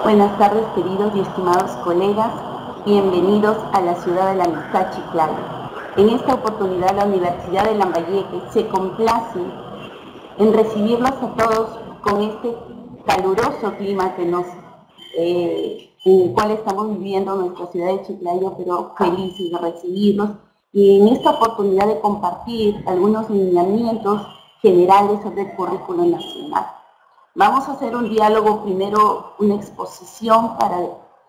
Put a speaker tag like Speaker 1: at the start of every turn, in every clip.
Speaker 1: Buenas tardes, queridos y estimados colegas. Bienvenidos a la ciudad de la amistad, Chiclayo. En esta oportunidad, la Universidad de Lambayeque se complace en recibirlos a todos con este caluroso clima que en el cual estamos viviendo en nuestra ciudad de Chiclayo, pero felices de recibirlos y en esta oportunidad de compartir algunos lineamientos generales sobre el currículo nacional. Vamos a hacer un diálogo, primero una exposición para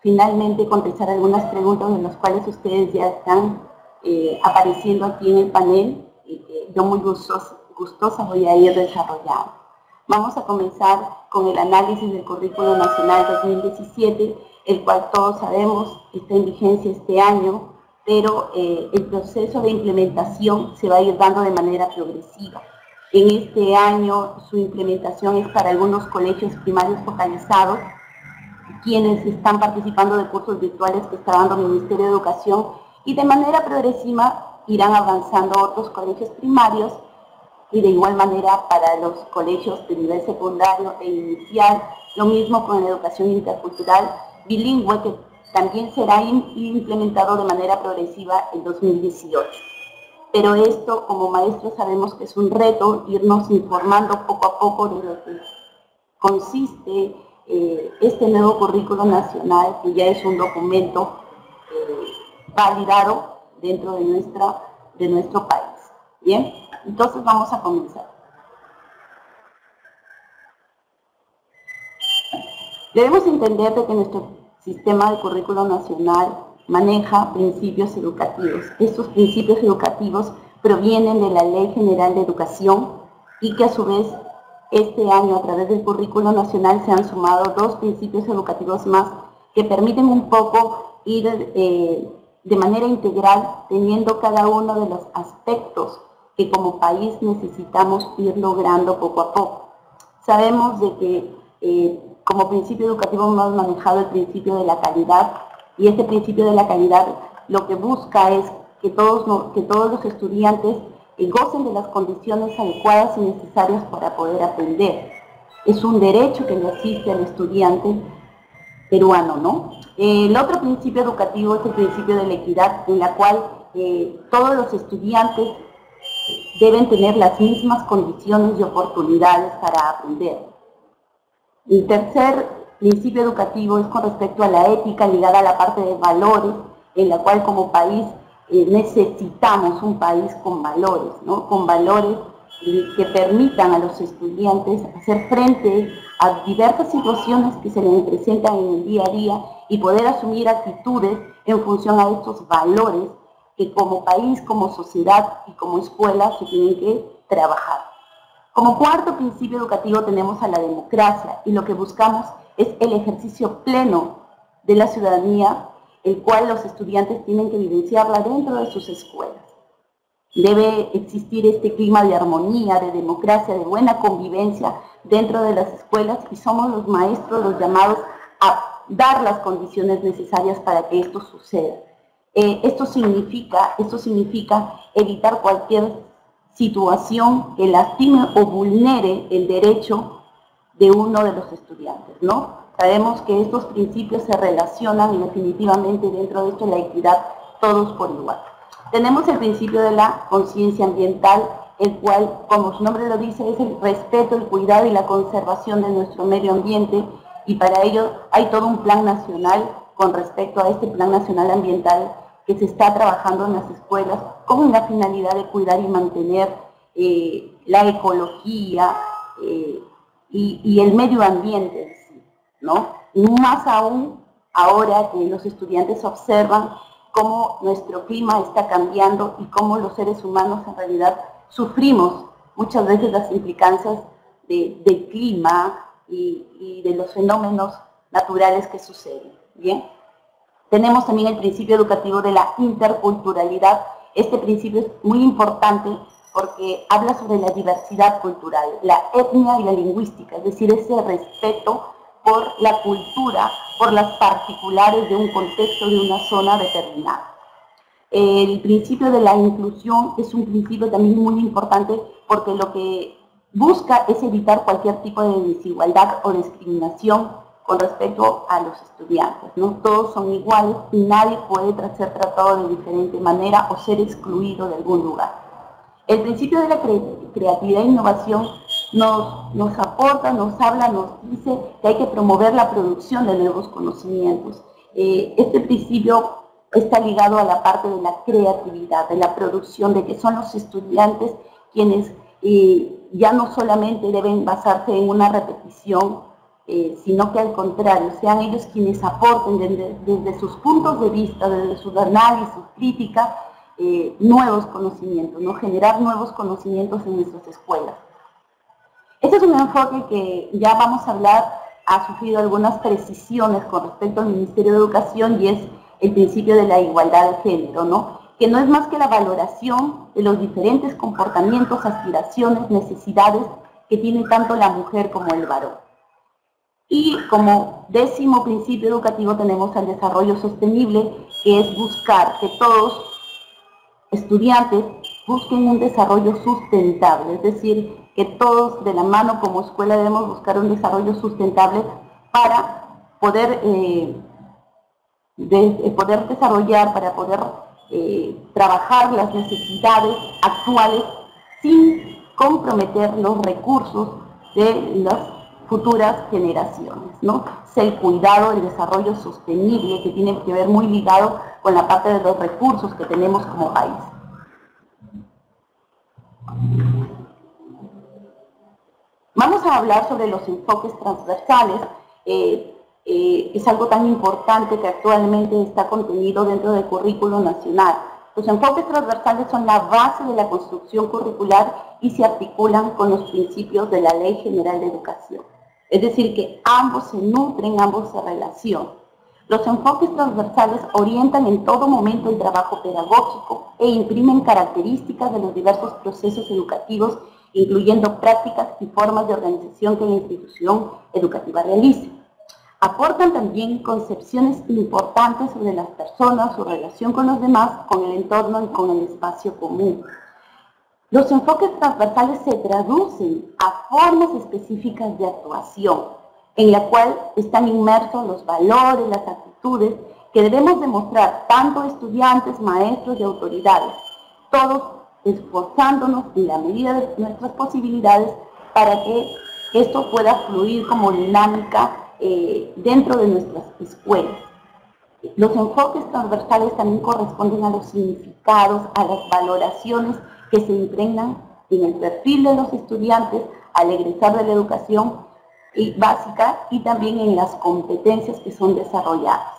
Speaker 1: finalmente contestar algunas preguntas de las cuales ustedes ya están apareciendo aquí en el panel y que yo muy gustosa voy a ir desarrollando. Vamos a comenzar con el análisis del currículo nacional 2017, el cual todos sabemos está en vigencia este año, pero el proceso de implementación se va a ir dando de manera progresiva. En este año su implementación es para algunos colegios primarios focalizados, quienes están participando de cursos virtuales que está dando el Ministerio de Educación, y de manera progresiva irán avanzando otros colegios primarios y de igual manera para los colegios de nivel secundario e inicial, lo mismo con la educación intercultural bilingüe, que también será implementado de manera progresiva en 2018. Pero esto, como maestros, sabemos que es un reto irnos informando poco a poco de lo que consiste este nuevo currículo nacional, que ya es un documento validado dentro de nuestro país. Bien, entonces vamos a comenzar. Debemos entender de que nuestro sistema de currículo nacional maneja principios educativos. Estos principios educativos provienen de la Ley General de Educación y que a su vez este año a través del currículo nacional se han sumado dos principios educativos más que permiten un poco ir de manera integral teniendo cada uno de los aspectos que como país necesitamos ir logrando poco a poco. Sabemos de que como principio educativo hemos manejado el principio de la calidad, y este principio de la calidad lo que busca es que todos los estudiantes gocen de las condiciones adecuadas y necesarias para poder aprender. Es un derecho que le asiste al estudiante peruano, ¿no? El otro principio educativo es el principio de la equidad, en la cual todos los estudiantes deben tener las mismas condiciones y oportunidades para aprender. El tercer principio educativo es con respecto a la ética ligada a la parte de valores, en la cual como país necesitamos un país con valores, ¿no? Con valores que permitan a los estudiantes hacer frente a diversas situaciones que se les presentan en el día a día y poder asumir actitudes en función a estos valores que como país, como sociedad y como escuela se tienen que trabajar. Como cuarto principio educativo tenemos a la democracia, y lo que buscamos es el ejercicio pleno de la ciudadanía, el cual los estudiantes tienen que vivenciarla dentro de sus escuelas. Debe existir este clima de armonía, de democracia, de buena convivencia dentro de las escuelas, y somos los maestros los llamados a dar las condiciones necesarias para que esto suceda. Esto significa evitar cualquier situación que lastime o vulnere el derecho de uno de los estudiantes, ¿no? Sabemos que estos principios se relacionan y definitivamente dentro de esto la equidad, todos por igual. Tenemos el principio de la conciencia ambiental, el cual, como su nombre lo dice, es el respeto, el cuidado y la conservación de nuestro medio ambiente, y para ello hay todo un plan nacional con respecto a este plan nacional ambiental que se está trabajando en las escuelas con la finalidad de cuidar y mantener la ecología y el medio ambiente, ¿no? Más aún ahora que los estudiantes observan cómo nuestro clima está cambiando y cómo los seres humanos en realidad sufrimos muchas veces las implicancias del clima y de los fenómenos naturales que suceden, ¿bien? Tenemos también el principio educativo de la interculturalidad. Este principio es muy importante porque habla sobre la diversidad cultural, la etnia y la lingüística, es decir, ese respeto por la cultura, por las particulares de un contexto, de una zona determinada. El principio de la inclusión es un principio también muy importante porque lo que busca es evitar cualquier tipo de desigualdad o discriminación con respecto a los estudiantes, ¿no? Todos son iguales y nadie puede ser tratado de diferente manera o ser excluido de algún lugar. El principio de la creatividad e innovación nos aporta, nos habla, nos dice que hay que promover la producción de nuevos conocimientos. Este principio está ligado a la parte de la creatividad, de la producción, de que son los estudiantes quienes ya no solamente deben basarse en una repetición, sino que al contrario, sean ellos quienes aporten desde sus puntos de vista, desde su análisis, su crítica, nuevos conocimientos, ¿no? Generar nuevos conocimientos en nuestras escuelas. Este es un enfoque que ya vamos a hablar, ha sufrido algunas precisiones con respecto al Ministerio de Educación y es el principio de la igualdad de género, ¿no? Que no es más que la valoración de los diferentes comportamientos, aspiraciones, necesidades que tiene tanto la mujer como el varón. Y como 10º principio educativo tenemos el desarrollo sostenible, que es buscar que todos estudiantes busquen un desarrollo sustentable, es decir, que todos de la mano como escuela debemos buscar un desarrollo sustentable para poder, poder desarrollar, para poder trabajar las necesidades actuales sin comprometer los recursos de las futuras generaciones, ¿no? Es el cuidado, el desarrollo sostenible que tiene que ver muy ligado con la parte de los recursos que tenemos como país. Vamos a hablar sobre los enfoques transversales. Es algo tan importante que actualmente está contenido dentro del currículo nacional. Los enfoques transversales son la base de la construcción curricular y se articulan con los principios de la Ley General de Educación. Es decir, que ambos se nutren, ambos se relacionan. Los enfoques transversales orientan en todo momento el trabajo pedagógico e imprimen características de los diversos procesos educativos, incluyendo prácticas y formas de organización que la institución educativa realice. Aportan también concepciones importantes sobre las personas, su relación con los demás, con el entorno y con el espacio común. Los enfoques transversales se traducen a formas específicas de actuación, en la cual están inmersos los valores, las actitudes que debemos demostrar tanto estudiantes, maestros y autoridades, todos esforzándonos en la medida de nuestras posibilidades para que esto pueda fluir como dinámica dentro de nuestras escuelas. Los enfoques transversales también corresponden a los significados, a las valoraciones que se impregnan en el perfil de los estudiantes al egresar de la educación básica y también en las competencias que son desarrolladas.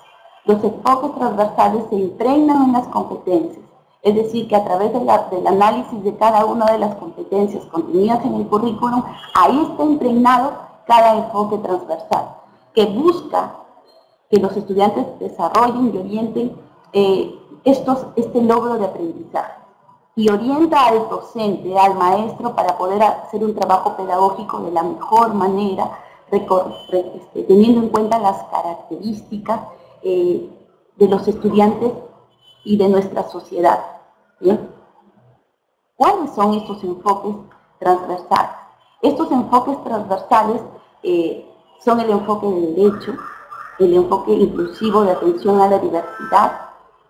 Speaker 1: Los enfoques transversales se impregnan en las competencias, es decir, que a través del análisis de cada una de las competencias contenidas en el currículum, ahí está impregnado cada enfoque transversal, que busca que los estudiantes desarrollen y orienten este logro de aprendizaje. Y orienta al docente, al maestro, para poder hacer un trabajo pedagógico de la mejor manera, teniendo en cuenta las características de los estudiantes y de nuestra sociedad. ¿Bien? ¿Cuáles son estos enfoques transversales? Estos enfoques transversales son el enfoque de derecho, el enfoque inclusivo de atención a la diversidad,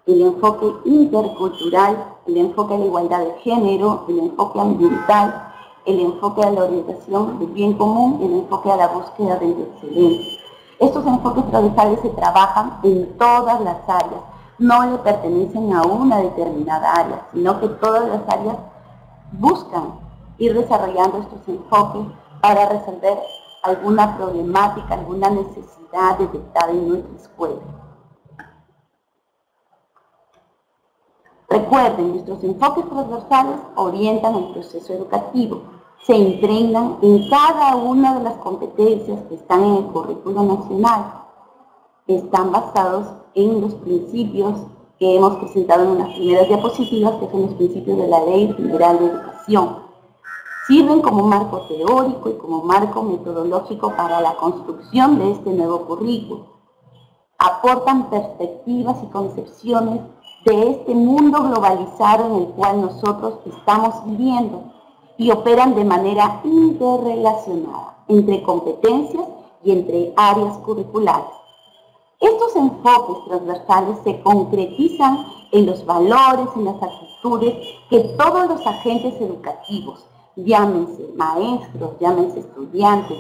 Speaker 1: el enfoque intercultural, el enfoque a la igualdad de género, el enfoque ambiental, el enfoque a la orientación del bien común, el enfoque a la búsqueda de la excelencia. Estos enfoques transversales se trabajan en todas las áreas, no le pertenecen a una determinada área, sino que todas las áreas buscan ir desarrollando estos enfoques para resolver alguna problemática, alguna necesidad detectada en nuestra escuela. Recuerden, nuestros enfoques transversales orientan el proceso educativo, se impregnan en cada una de las competencias que están en el currículo nacional, están basados en los principios que hemos presentado en unas primeras diapositivas, que son los principios de la Ley General de Educación. Sirven como marco teórico y como marco metodológico para la construcción de este nuevo currículo. Aportan perspectivas y concepciones de este mundo globalizado en el cual nosotros estamos viviendo y operan de manera interrelacionada entre competencias y entre áreas curriculares. Estos enfoques transversales se concretizan en los valores, en las actitudes que todos los agentes educativos, llámense maestros, llámense estudiantes,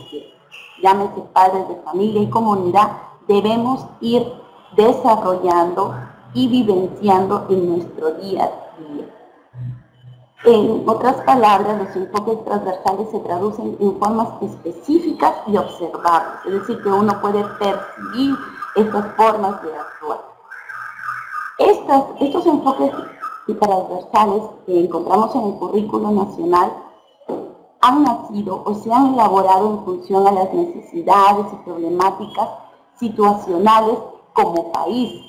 Speaker 1: llámense padres de familia y comunidad, debemos ir desarrollando y vivenciando en nuestro día a día. En otras palabras, los enfoques transversales se traducen en formas específicas y observables, es decir, que uno puede percibir estas formas de actuar. Estos enfoques transversales que encontramos en el currículo nacional han nacido o se han elaborado en función a las necesidades y problemáticas situacionales como país,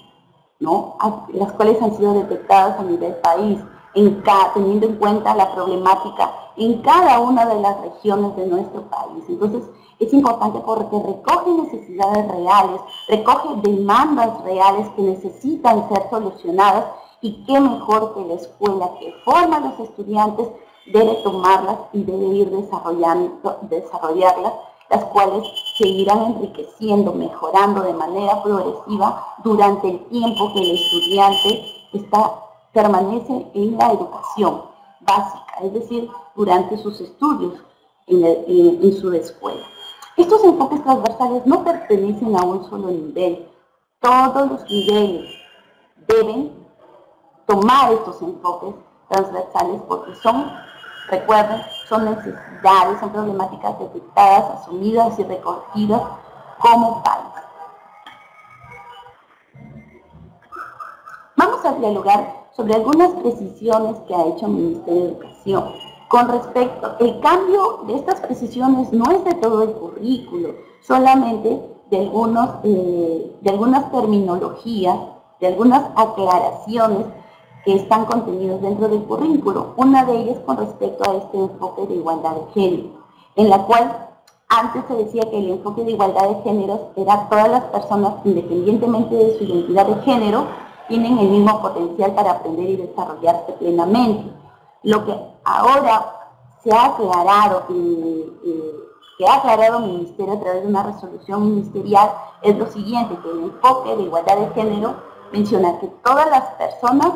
Speaker 1: ¿no? Las cuales han sido detectadas a nivel país, teniendo en cuenta la problemática en cada una de las regiones de nuestro país. Entonces, es importante porque recoge necesidades reales, recoge demandas reales que necesitan ser solucionadas, y qué mejor que la escuela que forma a los estudiantes debe tomarlas y debe ir desarrollarlas, las cuales se irán enriqueciendo, mejorando de manera progresiva durante el tiempo que el estudiante permanece en la educación básica, es decir, durante sus estudios en su escuela. Estos enfoques transversales no pertenecen a un solo nivel. Todos los niveles deben tomar estos enfoques transversales porque recuerden, son necesidades, son problemáticas detectadas, asumidas y recogidas como país. Vamos a dialogar sobre algunas precisiones que ha hecho el Ministerio de Educación. Con respecto, el cambio de estas precisiones no es de todo el currículo, solamente de algunas terminologías, de algunas aclaraciones que están contenidos dentro del currículo. Una de ellas con respecto a este enfoque de igualdad de género, en la cual antes se decía que el enfoque de igualdad de géneros era todas las personas, independientemente de su identidad de género, tienen el mismo potencial para aprender y desarrollarse plenamente. Lo que ahora se ha aclarado, que ha aclarado el Ministerio a través de una resolución ministerial, es lo siguiente, que el enfoque de igualdad de género menciona que todas las personas,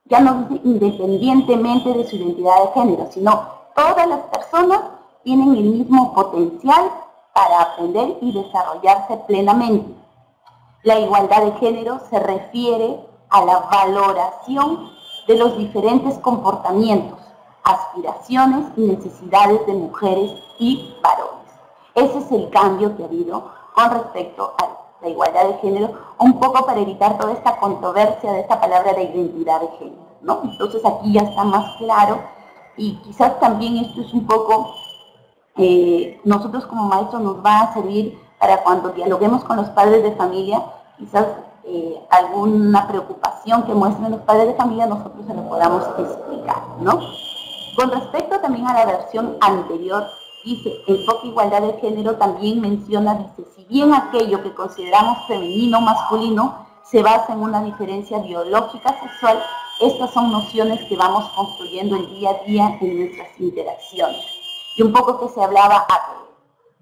Speaker 1: ya no dice independientemente de su identidad de género, sino todas las personas tienen el mismo potencial para aprender y desarrollarse plenamente. La igualdad de género se refiere a la valoración de los diferentes comportamientos, aspiraciones y necesidades de mujeres y varones. Ese es el cambio que ha habido con respecto a la igualdad de género, un poco para evitar toda esta controversia de esta palabra de identidad de género, ¿no? Entonces aquí ya está más claro, y quizás también esto es un poco, nosotros como maestros nos va a servir para cuando dialoguemos con los padres de familia, quizás alguna preocupación que muestren los padres de familia, nosotros se lo podamos explicar, ¿no? Con respecto también a la versión anterior, dice, enfoque igualdad de género también menciona, dice, si bien aquello que consideramos femenino o masculino se basa en una diferencia biológica sexual, estas son nociones que vamos construyendo el día a día en nuestras interacciones. Y un poco que se hablaba,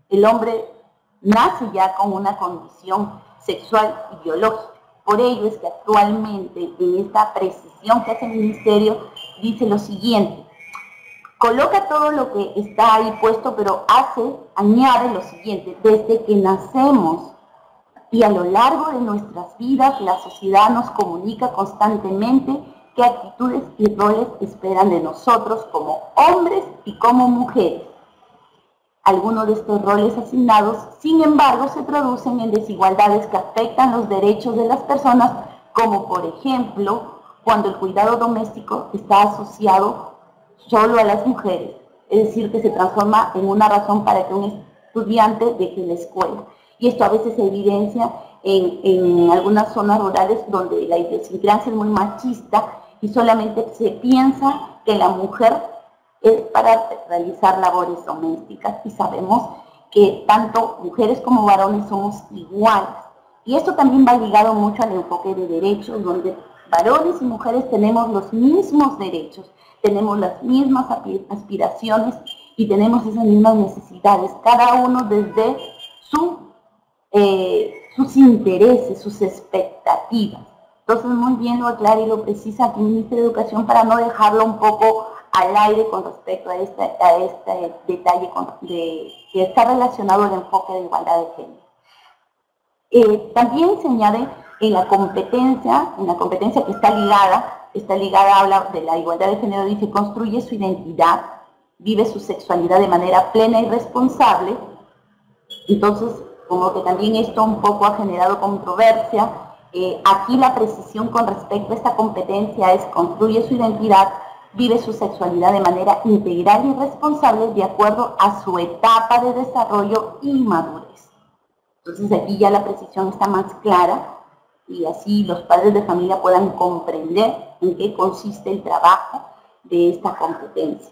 Speaker 1: el hombre nace ya con una condición sexual y biológica. Por ello es que actualmente en esta precisión que hace el Ministerio dice lo siguiente, coloca todo lo que está ahí puesto, pero añade lo siguiente, desde que nacemos y a lo largo de nuestras vidas, la sociedad nos comunica constantemente qué actitudes y roles esperan de nosotros como hombres y como mujeres. Algunos de estos roles asignados, sin embargo, se traducen en desigualdades que afectan los derechos de las personas, como por ejemplo, cuando el cuidado doméstico está asociado solo a las mujeres, es decir, que se transforma en una razón para que un estudiante deje la escuela. Y esto a veces se evidencia en algunas zonas rurales donde la idiosincrasia es muy machista y solamente se piensa que la mujer es para realizar labores domésticas, y sabemos que tanto mujeres como varones somos iguales. Y esto también va ligado mucho al enfoque de derechos, donde varones y mujeres tenemos los mismos derechos, tenemos las mismas aspiraciones y tenemos esas mismas necesidades, cada uno desde sus intereses, sus expectativas. Entonces, muy bien lo aclara y lo precisa aquí el Ministerio de Educación para no dejarlo un poco al aire con respecto a este detalle que está relacionado al enfoque de igualdad de género. También se añade en la competencia que está ligada, habla de la igualdad de género, dice, construye su identidad, vive su sexualidad de manera plena y responsable. Entonces, como que también esto un poco ha generado controversia. Aquí la precisión con respecto a esta competencia es construye su identidad, vive su sexualidad de manera integral y responsable de acuerdo a su etapa de desarrollo y madurez. Entonces aquí ya la precisión está más clara y así los padres de familia puedan comprender en qué consiste el trabajo de esta competencia.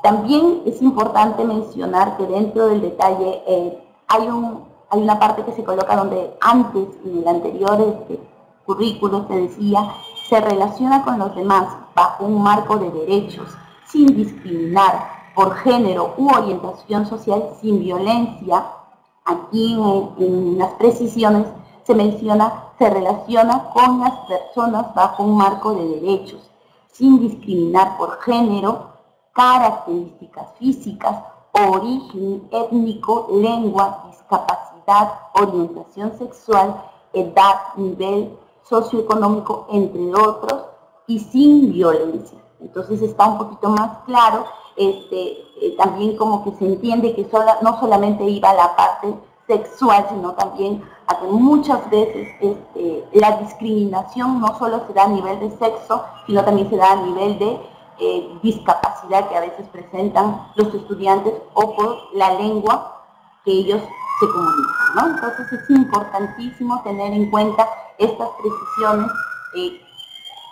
Speaker 1: También es importante mencionar que dentro del detalle hay una parte que se coloca donde antes, en el anterior currículo, se decía, se relaciona con los demás bajo un marco de derechos, sin discriminar por género u orientación social, sin violencia. Aquí en las precisiones se menciona, se relaciona con las personas bajo un marco de derechos, sin discriminar por género, características físicas, origen étnico, lengua, discapacidad, orientación sexual, edad, nivel socioeconómico, entre otros, y sin violencia. Entonces está un poquito más claro, también como que se entiende que no solamente iba a la parte sexual, sino también a que muchas veces la discriminación no solo se da a nivel de sexo, sino también se da a nivel de discapacidad que a veces presentan los estudiantes o por la lengua que ellos se comunican, ¿no? Entonces es importantísimo tener en cuenta estas precisiones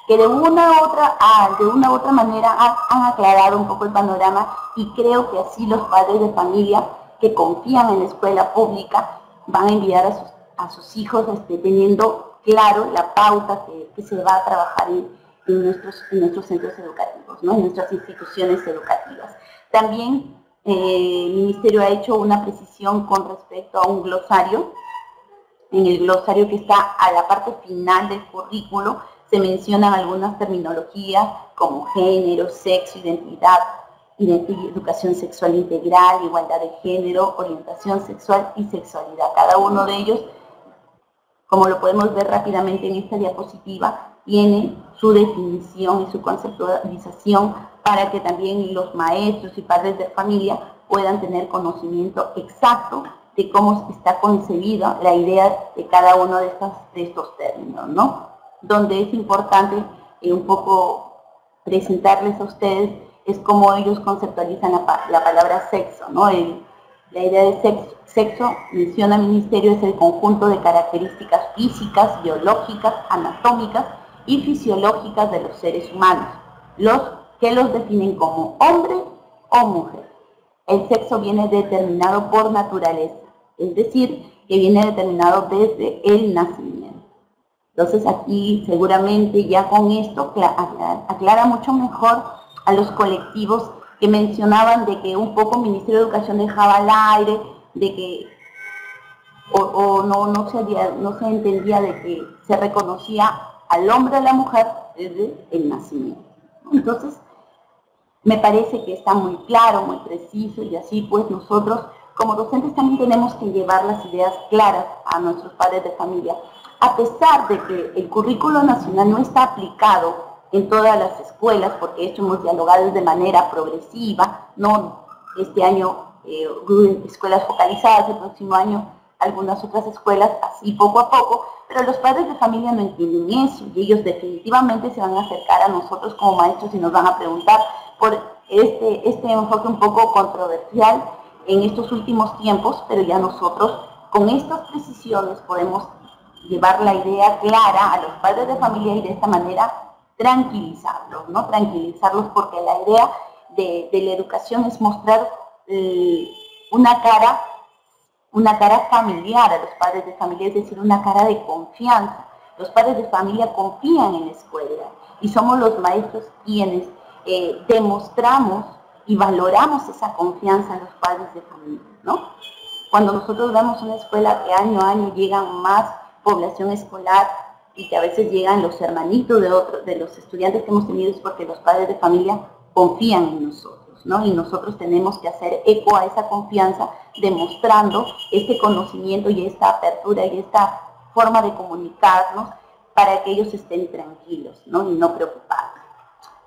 Speaker 1: que de una u otra manera han aclarado un poco el panorama, y creo que así los padres de familia que confían en la escuela pública van a enviar a sus hijos teniendo claro la pauta que se va a trabajar en nuestros centros educativos, ¿no? En nuestras instituciones educativas. También el Ministerio ha hecho una precisión con respecto a un glosario. En el glosario que está a la parte final del currículo se mencionan algunas terminologías como género, sexo, identidad, educación sexual integral, igualdad de género, orientación sexual y sexualidad. Cada uno de ellos, como lo podemos ver rápidamente en esta diapositiva, tiene su definición y su conceptualización para que también los maestros y padres de familia puedan tener conocimiento exacto de cómo está concebida la idea de cada uno de estos términos, ¿no? Donde es importante un poco presentarles a ustedes es cómo ellos conceptualizan la palabra sexo, ¿no? La idea de sexo, menciona el Ministerio, es el conjunto de características físicas, biológicas, anatómicas y fisiológicas de los seres humanos, que los definen como hombre o mujer. El sexo viene determinado por naturaleza, es decir, que viene determinado desde el nacimiento. Entonces aquí seguramente ya con esto aclara mucho mejor a los colectivos que mencionaban de que un poco el Ministerio de Educación dejaba al aire, de que no se entendía de que se reconocía al hombre o a la mujer desde el nacimiento. Entonces, me parece que está muy claro, muy preciso, y así pues nosotros como docentes también tenemos que llevar las ideas claras a nuestros padres de familia. A pesar de que el currículo nacional no está aplicado en todas las escuelas, porque esto hemos dialogado de manera progresiva, no este año escuelas focalizadas, el próximo año algunas otras escuelas, así poco a poco, pero los padres de familia no entienden eso, y ellos definitivamente se van a acercar a nosotros como maestros y nos van a preguntar por este enfoque un poco controversial en estos últimos tiempos, pero ya nosotros con estas precisiones podemos llevar la idea clara a los padres de familia y de esta manera tranquilizarlos, ¿no? Tranquilizarlos, porque la idea de la educación es mostrar una cara familiar a los padres de familia, es decir, una cara de confianza. Los padres de familia confían en la escuela y somos los maestros quienes demostramos y valoramos esa confianza en los padres de familia, ¿no? Cuando nosotros vemos una escuela que año a año llegan más población escolar y que a veces llegan los hermanitos de los estudiantes que hemos tenido, es porque los padres de familia confían en nosotros, ¿no? Y nosotros tenemos que hacer eco a esa confianza, demostrando este conocimiento y esta apertura y esta forma de comunicarnos para que ellos estén tranquilos, ¿no? Y no preocupados.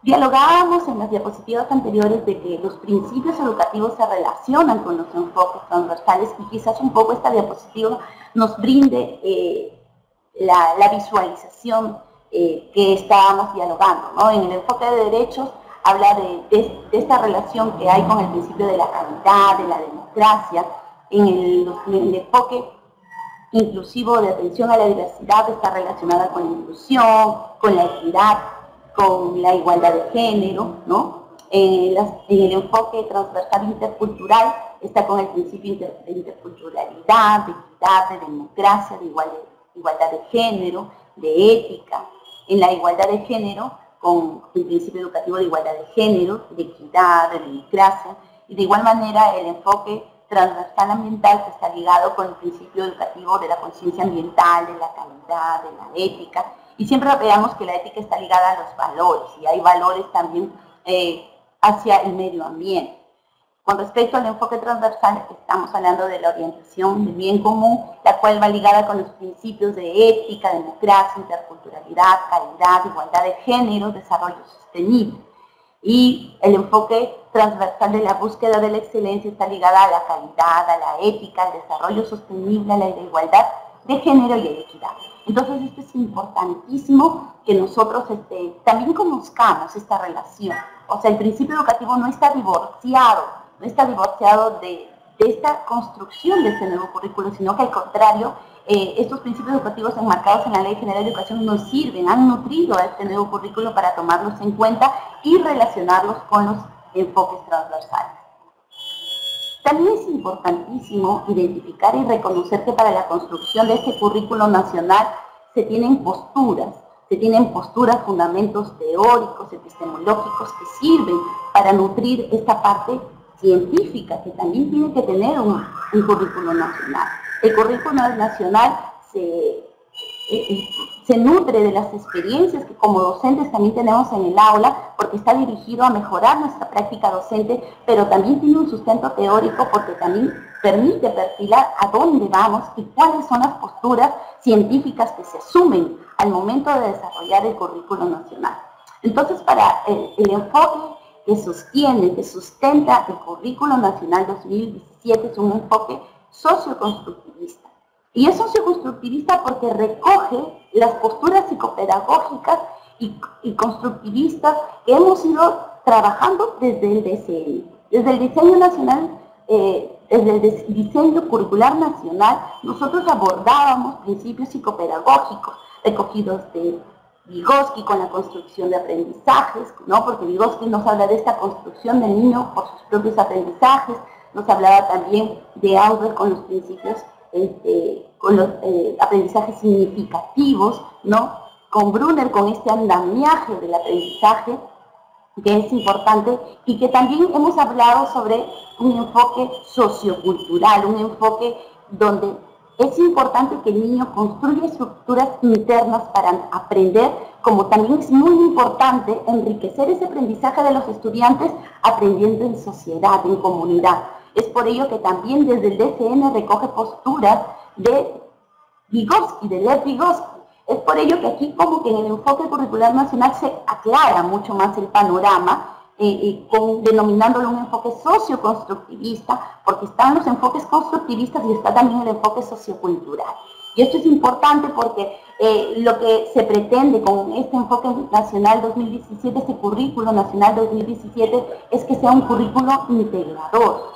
Speaker 1: Dialogábamos en las diapositivas anteriores de que los principios educativos se relacionan con los enfoques transversales y quizás un poco esta diapositiva nos brinde la visualización que estábamos dialogando, ¿no? En el enfoque de derechos habla de esta relación que hay con el principio de la calidad, de la democracia. En el enfoque inclusivo de atención a la diversidad está relacionada con la inclusión, con la equidad, con la igualdad de género, ¿no? En el enfoque transversal intercultural está con el principio de interculturalidad, de equidad, de democracia, de igualdad de género, de ética. En la igualdad de género, con el principio educativo de igualdad de género, de equidad, de democracia, y de igual manera el enfoque transversal ambiental que está ligado con el principio educativo de la conciencia ambiental, de la calidad, de la ética, y siempre veamos que la ética está ligada a los valores, y hay valores también hacia el medio ambiente. Con respecto al enfoque transversal, estamos hablando de la orientación del bien común, la cual va ligada con los principios de ética, democracia, interculturalidad, calidad, igualdad de género, desarrollo sostenible. Y el enfoque transversal de la búsqueda de la excelencia está ligada a la calidad, a la ética, al desarrollo sostenible, a la igualdad de género y a la equidad. Entonces, esto es importantísimo que nosotros también conozcamos esta relación. O sea, el principio educativo no está divorciado de esta construcción de este nuevo currículo, sino que al contrario, estos principios educativos enmarcados en la Ley General de Educación nos sirven, han nutrido a este nuevo currículo para tomarlos en cuenta y relacionarlos con los enfoques transversales. También es importantísimo identificar y reconocer que para la construcción de este currículo nacional se tienen posturas, fundamentos teóricos, epistemológicos que sirven para nutrir esta parte científica que también tiene que tener un currículo nacional. El currículo nacional se nutre de las experiencias que como docentes también tenemos en el aula, porque está dirigido a mejorar nuestra práctica docente, pero también tiene un sustento teórico porque también permite perfilar a dónde vamos y cuáles son las posturas científicas que se asumen al momento de desarrollar el currículo nacional. Entonces, para el enfoque que sustenta el currículo nacional 2017 es un enfoque socioconstructivista. Y es socioconstructivista porque recoge las posturas psicopedagógicas y constructivistas que hemos ido trabajando desde el DCN. Desde el diseño nacional, desde el diseño curricular nacional, nosotros abordábamos principios psicopedagógicos recogidos de Vygotsky con la construcción de aprendizajes, ¿no? Porque Vygotsky nos habla de esta construcción del niño por sus propios aprendizajes, nos hablaba también de Auber con los principios, con los aprendizajes significativos, ¿no? Con Brunner con este andamiaje del aprendizaje, que es importante, y que también hemos hablado sobre un enfoque sociocultural, un enfoque donde es importante que el niño construya estructuras internas para aprender, como también es muy importante enriquecer ese aprendizaje de los estudiantes aprendiendo en sociedad, en comunidad. Es por ello que también desde el DCN recoge posturas de Vygotsky, de Lev Vygotsky. Es por ello que aquí como que en el enfoque curricular nacional se aclara mucho más el panorama, denominándolo un enfoque socioconstructivista, porque están los enfoques constructivistas y está también el enfoque sociocultural. Y esto es importante porque lo que se pretende con este enfoque nacional 2017, este currículo nacional 2017, es que sea un currículo integrador,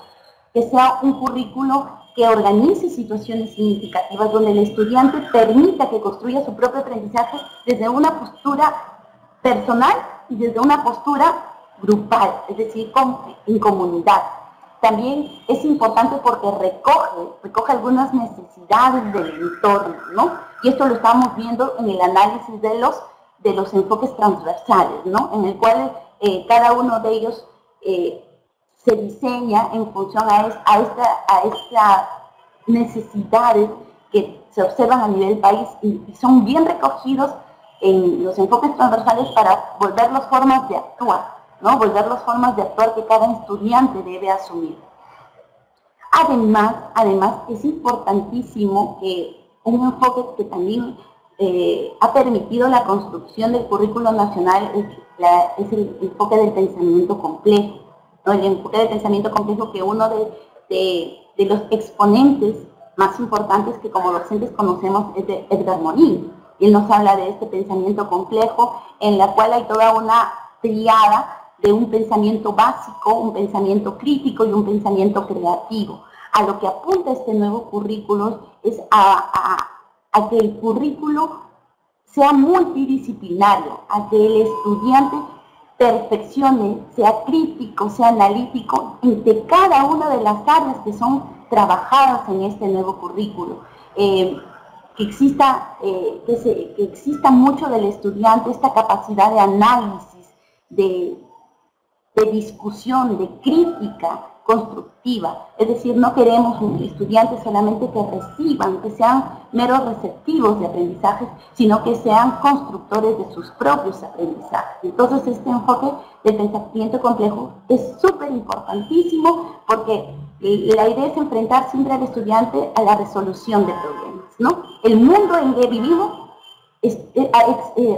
Speaker 1: que sea un currículo que organice situaciones significativas donde el estudiante permita que construya su propio aprendizaje desde una postura personal y desde una postura grupal, es decir, en comunidad. También es importante porque recoge algunas necesidades del entorno, ¿no? Y esto lo estamos viendo en el análisis de los enfoques transversales, ¿no? En el cual cada uno de ellos se diseña en función a estas necesidades que se observan a nivel país y son bien recogidos en los enfoques transversales para volverlos formas de actuar, ¿no? Volverlos formas de actuar que cada estudiante debe asumir. Además es importantísimo que un enfoque que también ha permitido la construcción del currículo nacional es el enfoque del pensamiento complejo, ¿no? El enfoque del pensamiento complejo que uno de los exponentes más importantes que como docentes conocemos es de Edgar Morin. Y él nos habla de este pensamiento complejo en la cual hay toda una triada de un pensamiento básico, un pensamiento crítico y un pensamiento creativo. A lo que apunta este nuevo currículo es a que el currículo sea multidisciplinario, a que el estudiante perfeccione, sea crítico, sea analítico, entre cada una de las áreas que son trabajadas en este nuevo currículo. Que exista mucho del estudiante esta capacidad de análisis, de discusión, de crítica constructiva. Es decir, no queremos estudiantes solamente que reciban, que sean meros receptivos de aprendizajes, sino que sean constructores de sus propios aprendizajes. Entonces, este enfoque del pensamiento complejo es súper importantísimo porque la idea es enfrentar siempre al estudiante a la resolución de problemas, ¿no? El mundo en que vivimos,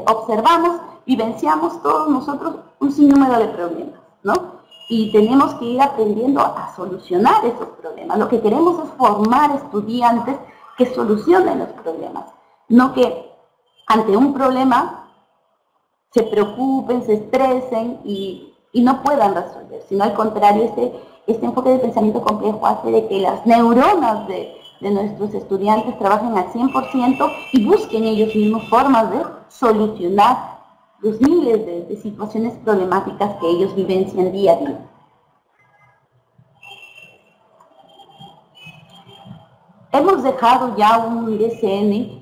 Speaker 1: observamos, vivenciamos todos nosotros un sinnúmero de problemas, ¿no? Y tenemos que ir aprendiendo a solucionar esos problemas. Lo que queremos es formar estudiantes que solucionen los problemas, no que ante un problema se preocupen, se estresen y no puedan resolver, sino al contrario, este enfoque de pensamiento complejo hace de que las neuronas de nuestros estudiantes trabajen al 100% y busquen ellos mismos formas de solucionar los miles de situaciones problemáticas que ellos vivencian día a día. Hemos dejado ya un DCN,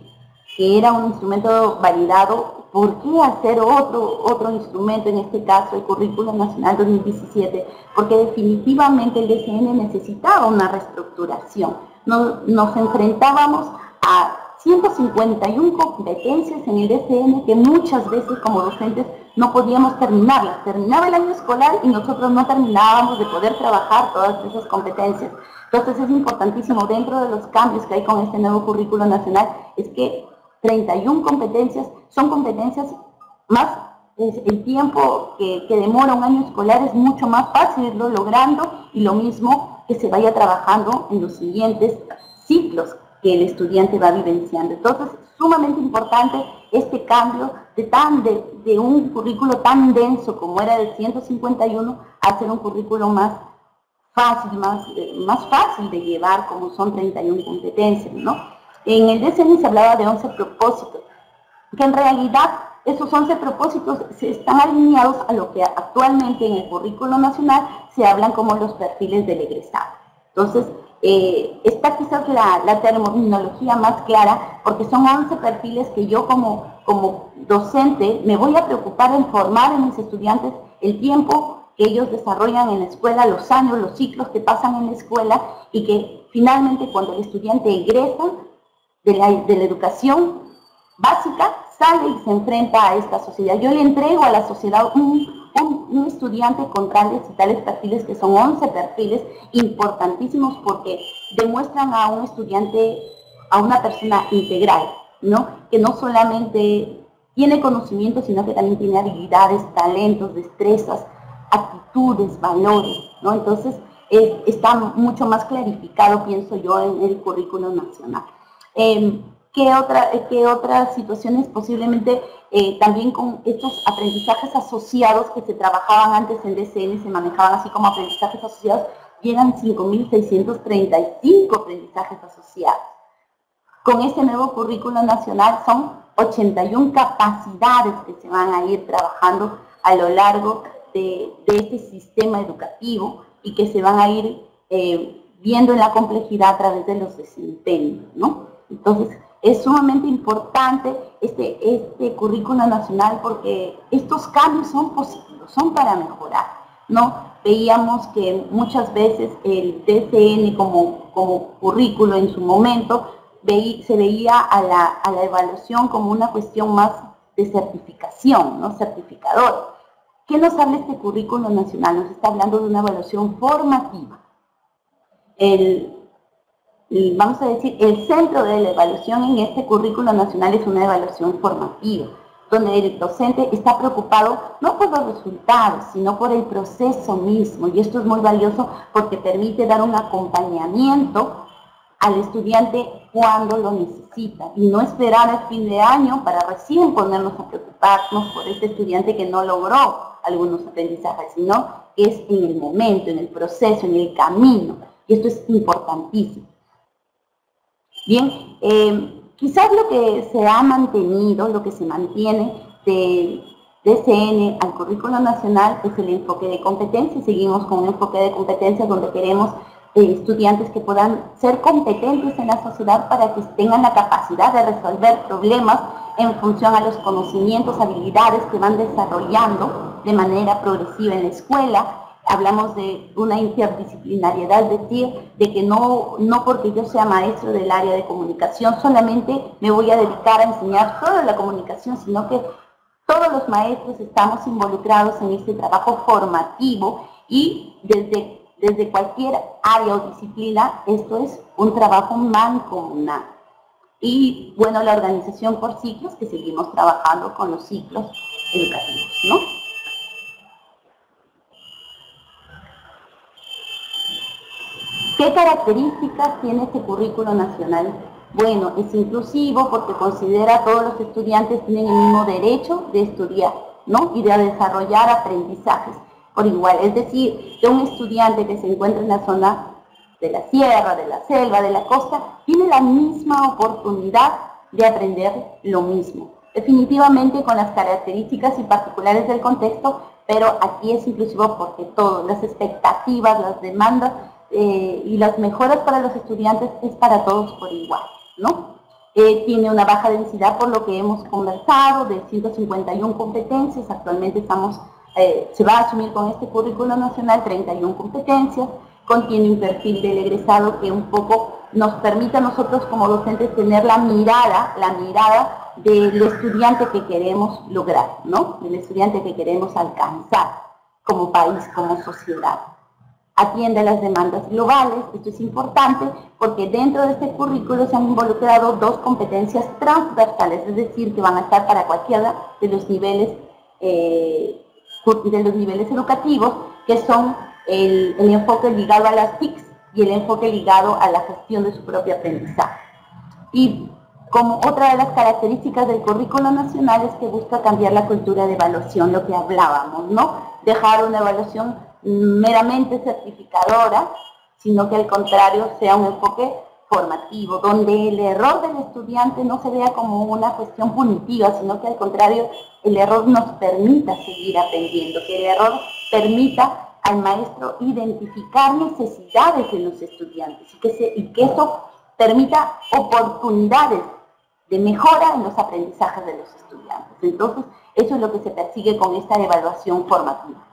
Speaker 1: que era un instrumento validado. ¿Por qué hacer otro instrumento, en este caso el Currículo Nacional 2017? Porque definitivamente el DCN necesitaba una reestructuración. Nos enfrentábamos a 151 competencias en el DCN que muchas veces como docentes no podíamos terminarlas. Terminaba el año escolar y nosotros no terminábamos de poder trabajar todas esas competencias. Entonces es importantísimo, dentro de los cambios que hay con este nuevo currículo nacional, es que 31 competencias son competencias más, el tiempo que demora un año escolar es mucho más fácil irlo logrando y lo mismo que se vaya trabajando en los siguientes ciclos que el estudiante va vivenciando. Entonces, sumamente importante este cambio de un currículo tan denso como era de 151 a hacer un currículo más fácil, más fácil de llevar, como son 31 competencias, ¿no? En el DCN se hablaba de 11 propósitos, que en realidad esos 11 propósitos se están alineados a lo que actualmente en el currículo nacional se hablan como los perfiles del egresado. Entonces, esta quizás la terminología más clara, porque son 11 perfiles que yo como docente me voy a preocupar en formar en mis estudiantes el tiempo que ellos desarrollan en la escuela, los años, los ciclos que pasan en la escuela y que finalmente cuando el estudiante egresa de la educación básica, sale y se enfrenta a esta sociedad. Yo le entrego a la sociedad un estudiante con tales y tales perfiles, que son 11 perfiles importantísimos porque demuestran a un estudiante, a una persona integral, ¿no? Que no solamente tiene conocimiento, sino que también tiene habilidades, talentos, destrezas, actitudes, valores, ¿no? Entonces, está mucho más clarificado, pienso yo, en el currículo nacional. ¿Qué otras situaciones posiblemente también con estos aprendizajes asociados que se trabajaban antes en DCN, se manejaban así como aprendizajes asociados, llegan 5.635 aprendizajes asociados? Con este nuevo currículo nacional son 81 capacidades que se van a ir trabajando a lo largo de este sistema educativo y que se van a ir viendo en la complejidad a través de los desempeños, ¿no? Entonces, Es sumamente importante este currículo nacional porque estos cambios son positivos, son para mejorar, ¿no? Veíamos que muchas veces el DCN como currículo en su momento se veía a la evaluación como una cuestión más de certificación, ¿no? Certificador. ¿Qué nos habla este currículo nacional? Nos está hablando de una evaluación formativa. Vamos a decir, el centro de la evaluación en este currículo nacional es una evaluación formativa, donde el docente está preocupado no por los resultados, sino por el proceso mismo. Y esto es muy valioso porque permite dar un acompañamiento al estudiante cuando lo necesita y no esperar al fin de año para recién ponernos a preocuparnos por este estudiante que no logró algunos aprendizajes, sino es en el momento, en el proceso, en el camino. Y esto es importantísimo. Bien, quizás lo que se ha mantenido, lo que se mantiene de DCN al currículo nacional es el enfoque de competencias. Seguimos con un enfoque de competencias donde queremos estudiantes que puedan ser competentes en la sociedad para que tengan la capacidad de resolver problemas en función a los conocimientos, habilidades que van desarrollando de manera progresiva en la escuela. Hablamos de una interdisciplinariedad, es decir, de que no porque yo sea maestro del área de comunicación solamente me voy a dedicar a enseñar solo la comunicación, sino que todos los maestros estamos involucrados en este trabajo formativo y desde cualquier área o disciplina, esto es un trabajo mancomunado. Y bueno, la organización por ciclos, que seguimos trabajando con los ciclos educativos, ¿no? ¿Qué características tiene este currículo nacional? Bueno, es inclusivo porque considera a todos los estudiantes tienen el mismo derecho de estudiar, ¿no? Y de desarrollar aprendizajes por igual. Es decir, que un estudiante que se encuentra en la zona de la sierra, de la selva, de la costa, tiene la misma oportunidad de aprender lo mismo. Definitivamente con las características y particulares del contexto, pero aquí es inclusivo porque todas las expectativas, las demandas y las mejoras para los estudiantes es para todos por igual, ¿no? Tiene una baja densidad por lo que hemos conversado, de 151 competencias, actualmente se va a asumir con este currículo nacional 31 competencias, contiene un perfil del egresado que un poco nos permite a nosotros como docentes tener la mirada del estudiante que queremos lograr, ¿no? Del estudiante que queremos alcanzar como país, como sociedad. Atiende a las demandas globales, esto es importante porque dentro de este currículo se han involucrado 2 competencias transversales, es decir, que van a estar para cualquiera de los niveles educativos, que son el enfoque ligado a las TICs y el enfoque ligado a la gestión de su propio aprendizaje. Y como otra de las características del currículo nacional es que busca cambiar la cultura de evaluación, lo que hablábamos, ¿no? Dejar una evaluación meramente certificadora, sino que al contrario sea un enfoque formativo, donde el error del estudiante no se vea como una cuestión punitiva, sino que al contrario el error nos permita seguir aprendiendo, que el error permita al maestro identificar necesidades de los estudiantes y que eso permita oportunidades de mejora en los aprendizajes de los estudiantes. Entonces, eso es lo que se persigue con esta evaluación formativa.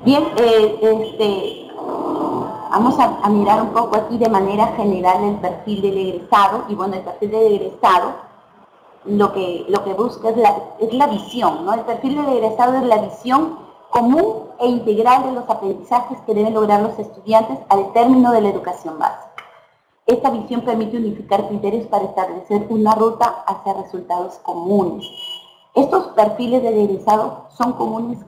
Speaker 1: Bien, vamos a mirar un poco aquí de manera general el perfil del egresado. Y bueno, el perfil del egresado lo que busca es la visión, ¿no? El perfil del egresado es la visión común e integral de los aprendizajes que deben lograr los estudiantes al término de la educación básica. Esta visión permite unificar criterios para establecer una ruta hacia resultados comunes. Estos perfiles del egresado son comunes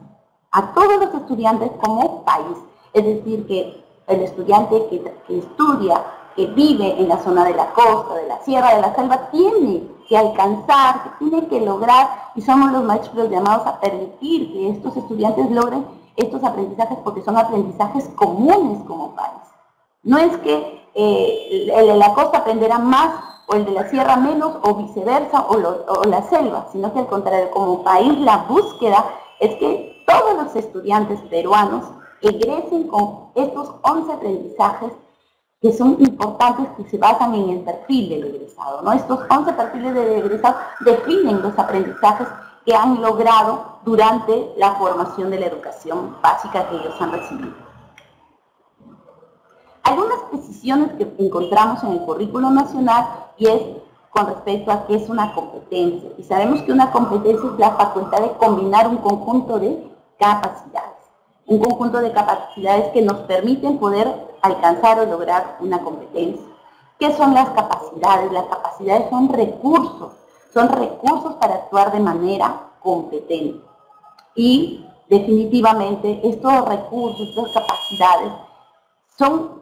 Speaker 1: a todos los estudiantes como país, es decir, que el estudiante que estudia, que vive en la zona de la costa, de la sierra, de la selva, tiene que alcanzar, que tiene que lograr, y somos los maestros llamados a permitir que estos estudiantes logren estos aprendizajes porque son aprendizajes comunes como país. No es que el de la costa aprenderá más o el de la sierra menos o viceversa o la selva, sino que al contrario, como país la búsqueda es que todos los estudiantes peruanos egresen con estos 11 aprendizajes que son importantes, que se basan en el perfil del egresado, ¿no? Estos 11 perfiles del egresado definen los aprendizajes que han logrado durante la formación de la educación básica que ellos han recibido. Algunas precisiones que encontramos en el currículo nacional y es con respecto a qué es una competencia. Y sabemos que una competencia es la facultad de combinar un conjunto de capacidades. Un conjunto de capacidades que nos permiten poder alcanzar o lograr una competencia. ¿Qué son las capacidades? Las capacidades son recursos para actuar de manera competente. Y definitivamente estos recursos, estas capacidades son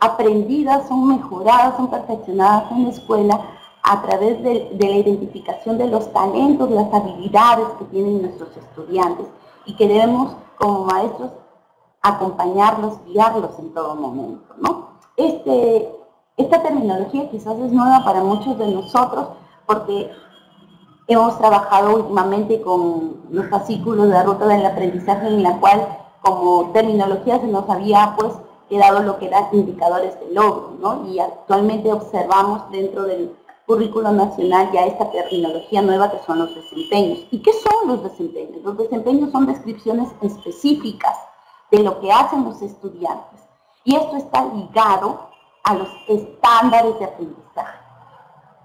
Speaker 1: aprendidas, son mejoradas, son perfeccionadas en la escuela a través de la identificación de los talentos, las habilidades que tienen nuestros estudiantes y que debemos como maestros acompañarlos, guiarlos en todo momento, ¿no? Esta terminología quizás es nueva para muchos de nosotros porque hemos trabajado últimamente con los fascículos de la ruta del aprendizaje en la cual como terminología se nos había pues quedado lo que eran indicadores de logro, ¿no? Y actualmente observamos dentro del currículo nacional ya esta terminología nueva que son los desempeños. ¿Y qué son los desempeños? Los desempeños son descripciones específicas de lo que hacen los estudiantes. Y esto está ligado a los estándares de aprendizaje.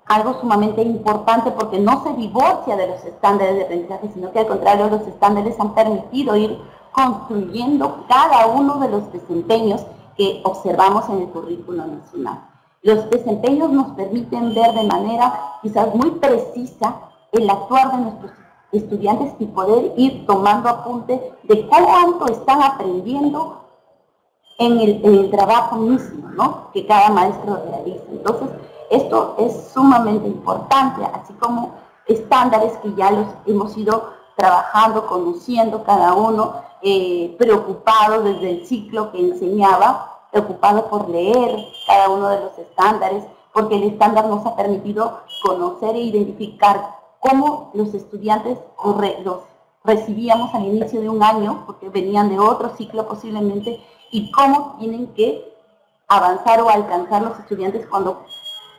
Speaker 1: Algo sumamente importante porque no se divorcia de los estándares de aprendizaje, sino que al contrario los estándares han permitido ir construyendo cada uno de los desempeños que observamos en el currículo nacional. Los desempeños nos permiten ver de manera quizás muy precisa el actuar de nuestros estudiantes y poder ir tomando apunte de cuánto están aprendiendo en el trabajo mismo, ¿no? Que cada maestro realiza. Entonces, esto es sumamente importante, así como estándares que ya los hemos ido trabajando, conociendo cada uno, preocupado desde el ciclo que enseñaba, preocupado por leer cada uno de los estándares, porque el estándar nos ha permitido conocer e identificar cómo los estudiantes los recibíamos al inicio de un año, porque venían de otro ciclo posiblemente, y cómo tienen que avanzar o alcanzar los estudiantes cuando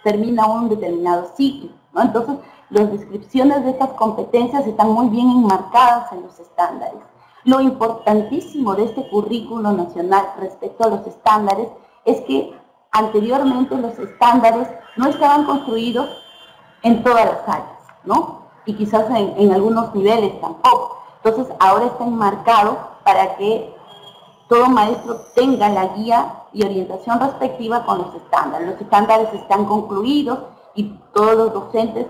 Speaker 1: termina un determinado ciclo, ¿no? Entonces, las descripciones de estas competencias están muy bien enmarcadas en los estándares. Lo importantísimo de este currículo nacional respecto a los estándares es que anteriormente los estándares no estaban construidos en todas las áreas, ¿no? Y quizás en algunos niveles tampoco. Entonces, ahora está enmarcado para que todo maestro tenga la guía y orientación respectiva con los estándares. Los estándares están concluidos y todos los docentes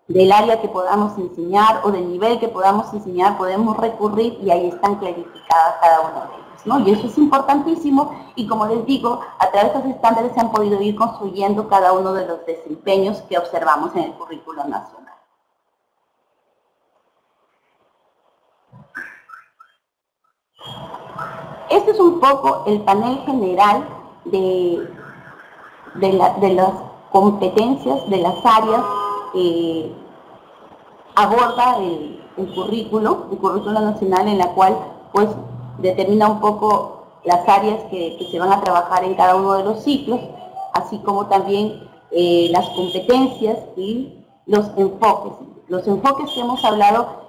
Speaker 1: del área que podamos enseñar o del nivel que podamos enseñar podemos recurrir y ahí están clarificadas cada uno de ellos, ¿no? Y eso es importantísimo y como les digo, a través de los estándares se han podido ir construyendo cada uno de los desempeños que observamos en el currículo nacional. Este es un poco el panel general de las competencias, de las áreas que aborda el currículo nacional, en la cual pues determina un poco las áreas que se van a trabajar en cada uno de los ciclos, así como también las competencias y los enfoques. Los enfoques que hemos hablado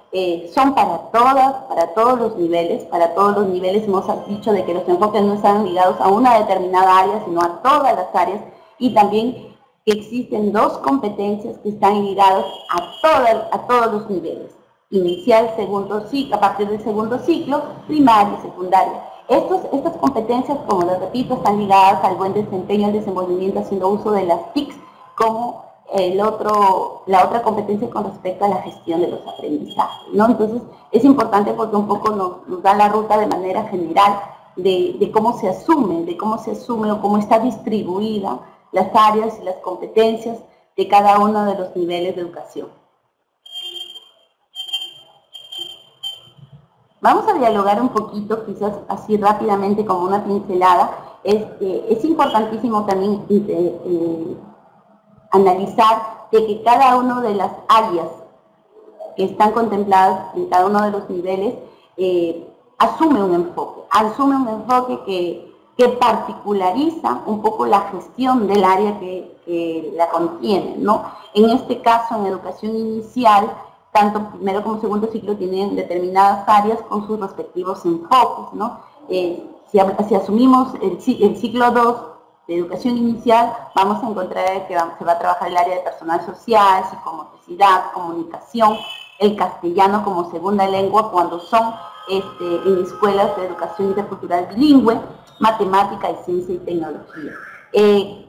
Speaker 1: son para todos los niveles. Para todos los niveles hemos dicho de que los enfoques no están ligados a una determinada área, sino a todas las áreas, y también que existen dos competencias que están ligadas a todos los niveles. Inicial, segundo ciclo, a partir del segundo ciclo, primaria y secundaria. Estas competencias, como les repito, están ligadas al buen desempeño, al desenvolvimiento haciendo uso de las TICs, como la otra competencia con respecto a la gestión de los aprendizajes, ¿no? Entonces, es importante porque un poco nos da la ruta de manera general de cómo se asume o cómo está distribuida las áreas y las competencias de cada uno de los niveles de educación. Vamos a dialogar un poquito, quizás así rápidamente como una pincelada. Es importantísimo también analizar de que cada una de las áreas que están contempladas en cada uno de los niveles asume un enfoque que que particulariza un poco la gestión del área que la contiene, ¿no? En este caso, en educación inicial, tanto primero como segundo ciclo tienen determinadas áreas con sus respectivos enfoques, ¿no? Si asumimos el ciclo 2 de educación inicial, vamos a encontrar que se va a trabajar el área de personal social, psicomotricidad, comunicación, el castellano como segunda lengua cuando son en escuelas de educación intercultural bilingüe, matemática y ciencia y tecnología.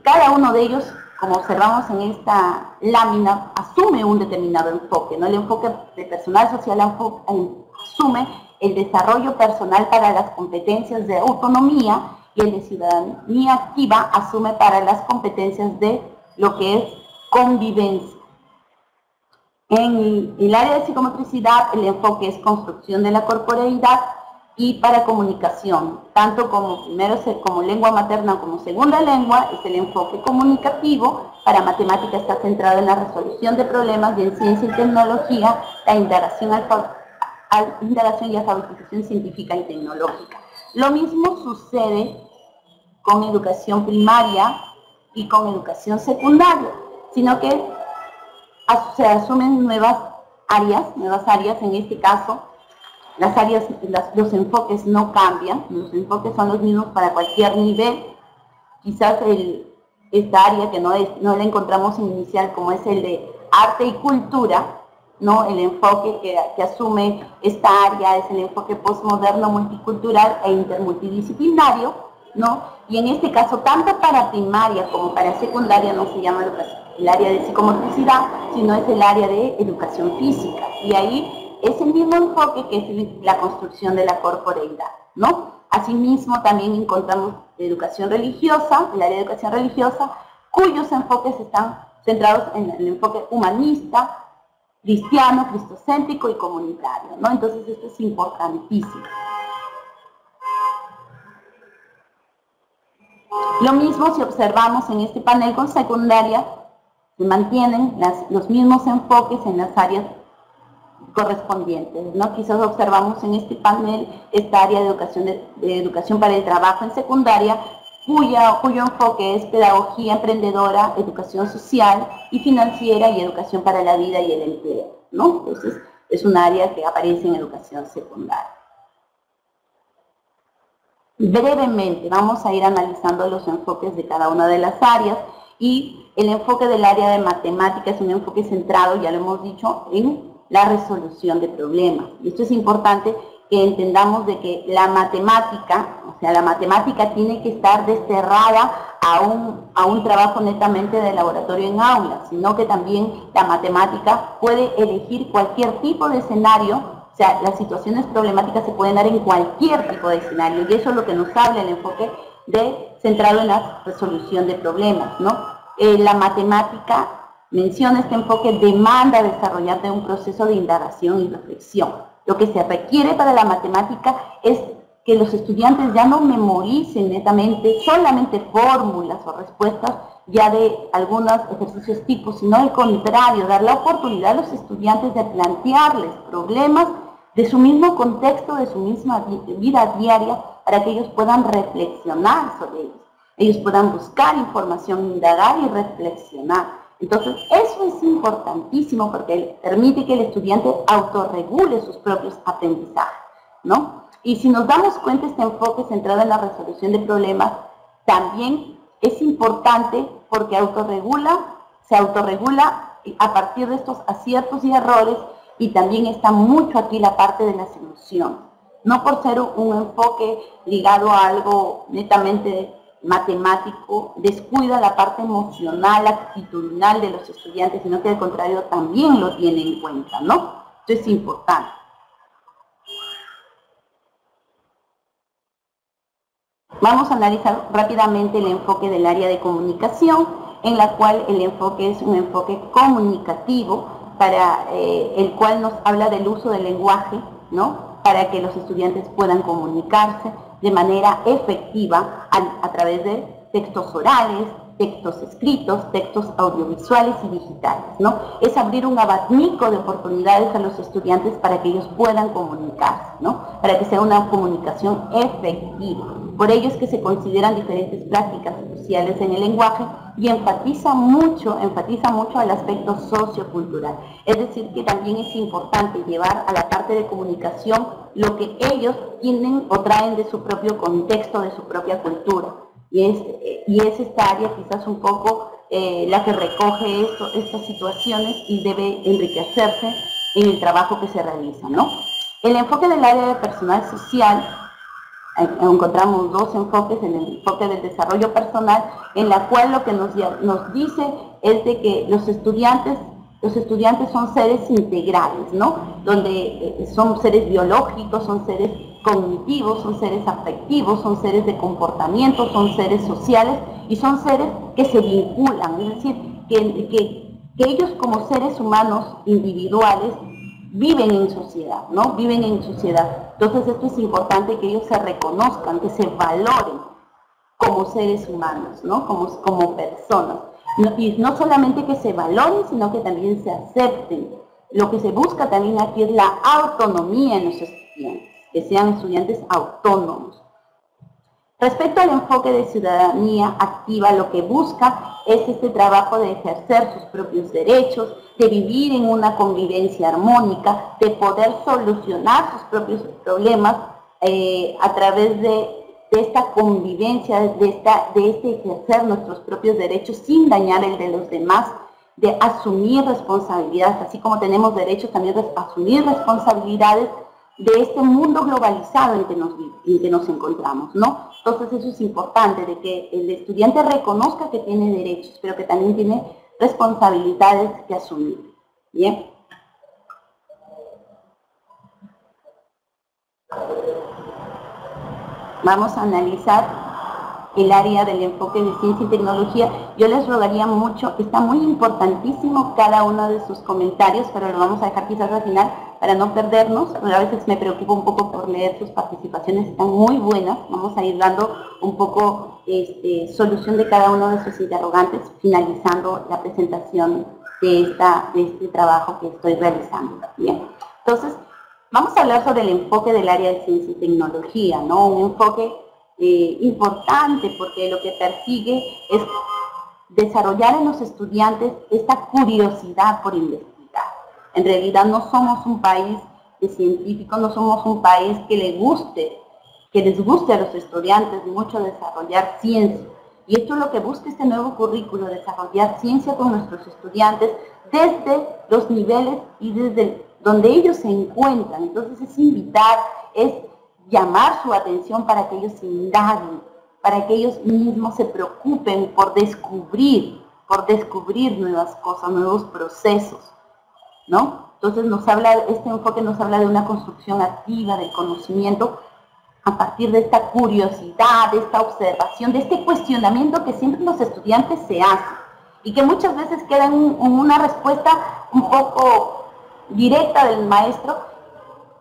Speaker 1: Cada uno de ellos, como observamos en esta lámina, asume un determinado enfoque, ¿no? El enfoque de personal social asume el desarrollo personal para las competencias de autonomía y el de ciudadanía activa asume para las competencias de lo que es convivencia. En el área de psicomotricidad, el enfoque es construcción de la corporeidad y para comunicación, tanto como como lengua materna como segunda lengua, es el enfoque comunicativo. Para matemática está centrado en la resolución de problemas y en ciencia y tecnología, la indagación y alfabetización científica y tecnológica. Lo mismo sucede con educación primaria y con educación secundaria, sino que se asumen nuevas áreas, en este caso, los enfoques no cambian, los enfoques son los mismos para cualquier nivel. Quizás esta área que no la encontramos en inicial, como es el de arte y cultura, ¿no? El enfoque que asume esta área es el enfoque postmoderno, multicultural e intermultidisciplinario, ¿no? Y en este caso, tanto para primaria como para secundaria no se llama el área de psicomotricidad, sino es el área de educación física. Y ahí es el mismo enfoque que es la construcción de la corporeidad, ¿no? Asimismo, también encontramos educación religiosa, el área de educación religiosa, cuyos enfoques están centrados en el enfoque humanista, cristiano, cristocéntrico y comunitario, ¿no? Entonces, esto es importantísimo. Lo mismo si observamos en este panel con secundaria, se mantienen los mismos enfoques en las áreas correspondientes, ¿no? Quizás observamos en este panel esta área de educación para el trabajo en secundaria, cuyo enfoque es pedagogía emprendedora, educación social y financiera y educación para la vida y el empleo, ¿no? Entonces, es un área que aparece en educación secundaria. Brevemente vamos a ir analizando los enfoques de cada una de las áreas y el enfoque del área de matemática es un enfoque centrado, ya lo hemos dicho, en la resolución de problemas. Y esto es importante que entendamos de que la matemática, o sea, la matemática tiene que estar desterrada a un trabajo netamente de laboratorio en aula, sino que también la matemática puede elegir cualquier tipo de escenario. O sea, las situaciones problemáticas se pueden dar en cualquier tipo de escenario y eso es lo que nos habla el enfoque centrado en la resolución de problemas, ¿no? La matemática menciona este enfoque, demanda desarrollar un proceso de indagación y reflexión. Lo que se requiere para la matemática es que los estudiantes ya no memoricen netamente solamente fórmulas o respuestas ya de algunos ejercicios tipos, sino al contrario, dar la oportunidad a los estudiantes de plantearles problemas de su mismo contexto, de su misma vida diaria, para que ellos puedan reflexionar sobre ellos. Ellos puedan buscar información, indagar y reflexionar. Entonces, eso es importantísimo porque permite que el estudiante autorregule sus propios aprendizajes, ¿no? Y si nos damos cuenta, este enfoque centrado en la resolución de problemas también es importante porque se autorregula a partir de estos aciertos y errores, y también está mucho aquí la parte de las emociones. No por ser un enfoque ligado a algo netamente matemático, descuida la parte emocional, actitudinal de los estudiantes, sino que al contrario también lo tiene en cuenta, ¿no? Esto es importante. Vamos a analizar rápidamente el enfoque del área de comunicación, en la cual el enfoque es un enfoque comunicativo, para el cual nos habla del uso del lenguaje, ¿no? Para que los estudiantes puedan comunicarse de manera efectiva a través de textos orales, textos escritos, textos audiovisuales y digitales, ¿no? Es abrir un abanico de oportunidades a los estudiantes para que ellos puedan comunicarse, ¿no? Para que sea una comunicación efectiva. Por ello es que se consideran diferentes prácticas sociales en el lenguaje y enfatiza mucho al aspecto sociocultural. Es decir, que también es importante llevar a la parte de comunicación lo que ellos tienen o traen de su propio contexto, de su propia cultura. Y es esta área quizás un poco la que recoge estas situaciones y debe enriquecerse en el trabajo que se realiza, ¿no? El enfoque del área de personal social, encontramos dos enfoques: en el enfoque del desarrollo personal, en la cual lo que nos dice es de que los estudiantes son seres integrales, ¿no? Donde son seres biológicos, son seres cognitivos, son seres afectivos, son seres de comportamiento, son seres sociales y son seres que se vinculan, es decir, que ellos como seres humanos individuales viven en sociedad, ¿no? Viven en sociedad. Entonces esto es importante, que ellos se reconozcan, que se valoren como seres humanos, ¿no? Como personas. Y no solamente que se valoren, sino que también se acepten. Lo que se busca también aquí es la autonomía en los estudiantes, que sean estudiantes autónomos. Respecto al enfoque de ciudadanía activa, lo que busca es este trabajo de ejercer sus propios derechos, de vivir en una convivencia armónica, de poder solucionar sus propios problemas a través de esta convivencia, de este ejercer nuestros propios derechos sin dañar el de los demás, de asumir responsabilidades, así como tenemos derechos también de asumir responsabilidades de este mundo globalizado en que nos encontramos, ¿no? Entonces eso es importante, de que el estudiante reconozca que tiene derechos, pero que también tiene responsabilidades que asumir. ¿Bien? Vamos a analizar el área del enfoque de ciencia y tecnología. Yo les rogaría mucho, está muy importantísimo cada uno de sus comentarios, pero lo vamos a dejar quizás al final para no perdernos. A veces me preocupo un poco por leer sus participaciones, están muy buenas. Vamos a ir dando un poco solución de cada uno de sus interrogantes, finalizando la presentación de este trabajo que estoy realizando. Bien, entonces vamos a hablar sobre el enfoque del área de ciencia y tecnología, ¿no? Un enfoque importante, porque lo que persigue es desarrollar en los estudiantes esta curiosidad por investigar. En realidad no somos un país de científicos, no somos un país que les guste a los estudiantes mucho desarrollar ciencia. Y esto es lo que busca este nuevo currículo, desarrollar ciencia con nuestros estudiantes desde los niveles y desde donde ellos se encuentran. Entonces es invitar, es llamar su atención para que ellos indaguen, para que ellos mismos se preocupen por descubrir nuevas cosas, nuevos procesos, ¿no? Entonces este enfoque nos habla de una construcción activa del conocimiento a partir de esta curiosidad, de esta observación, de este cuestionamiento que siempre los estudiantes se hacen y que muchas veces queda en una respuesta un poco directa del maestro.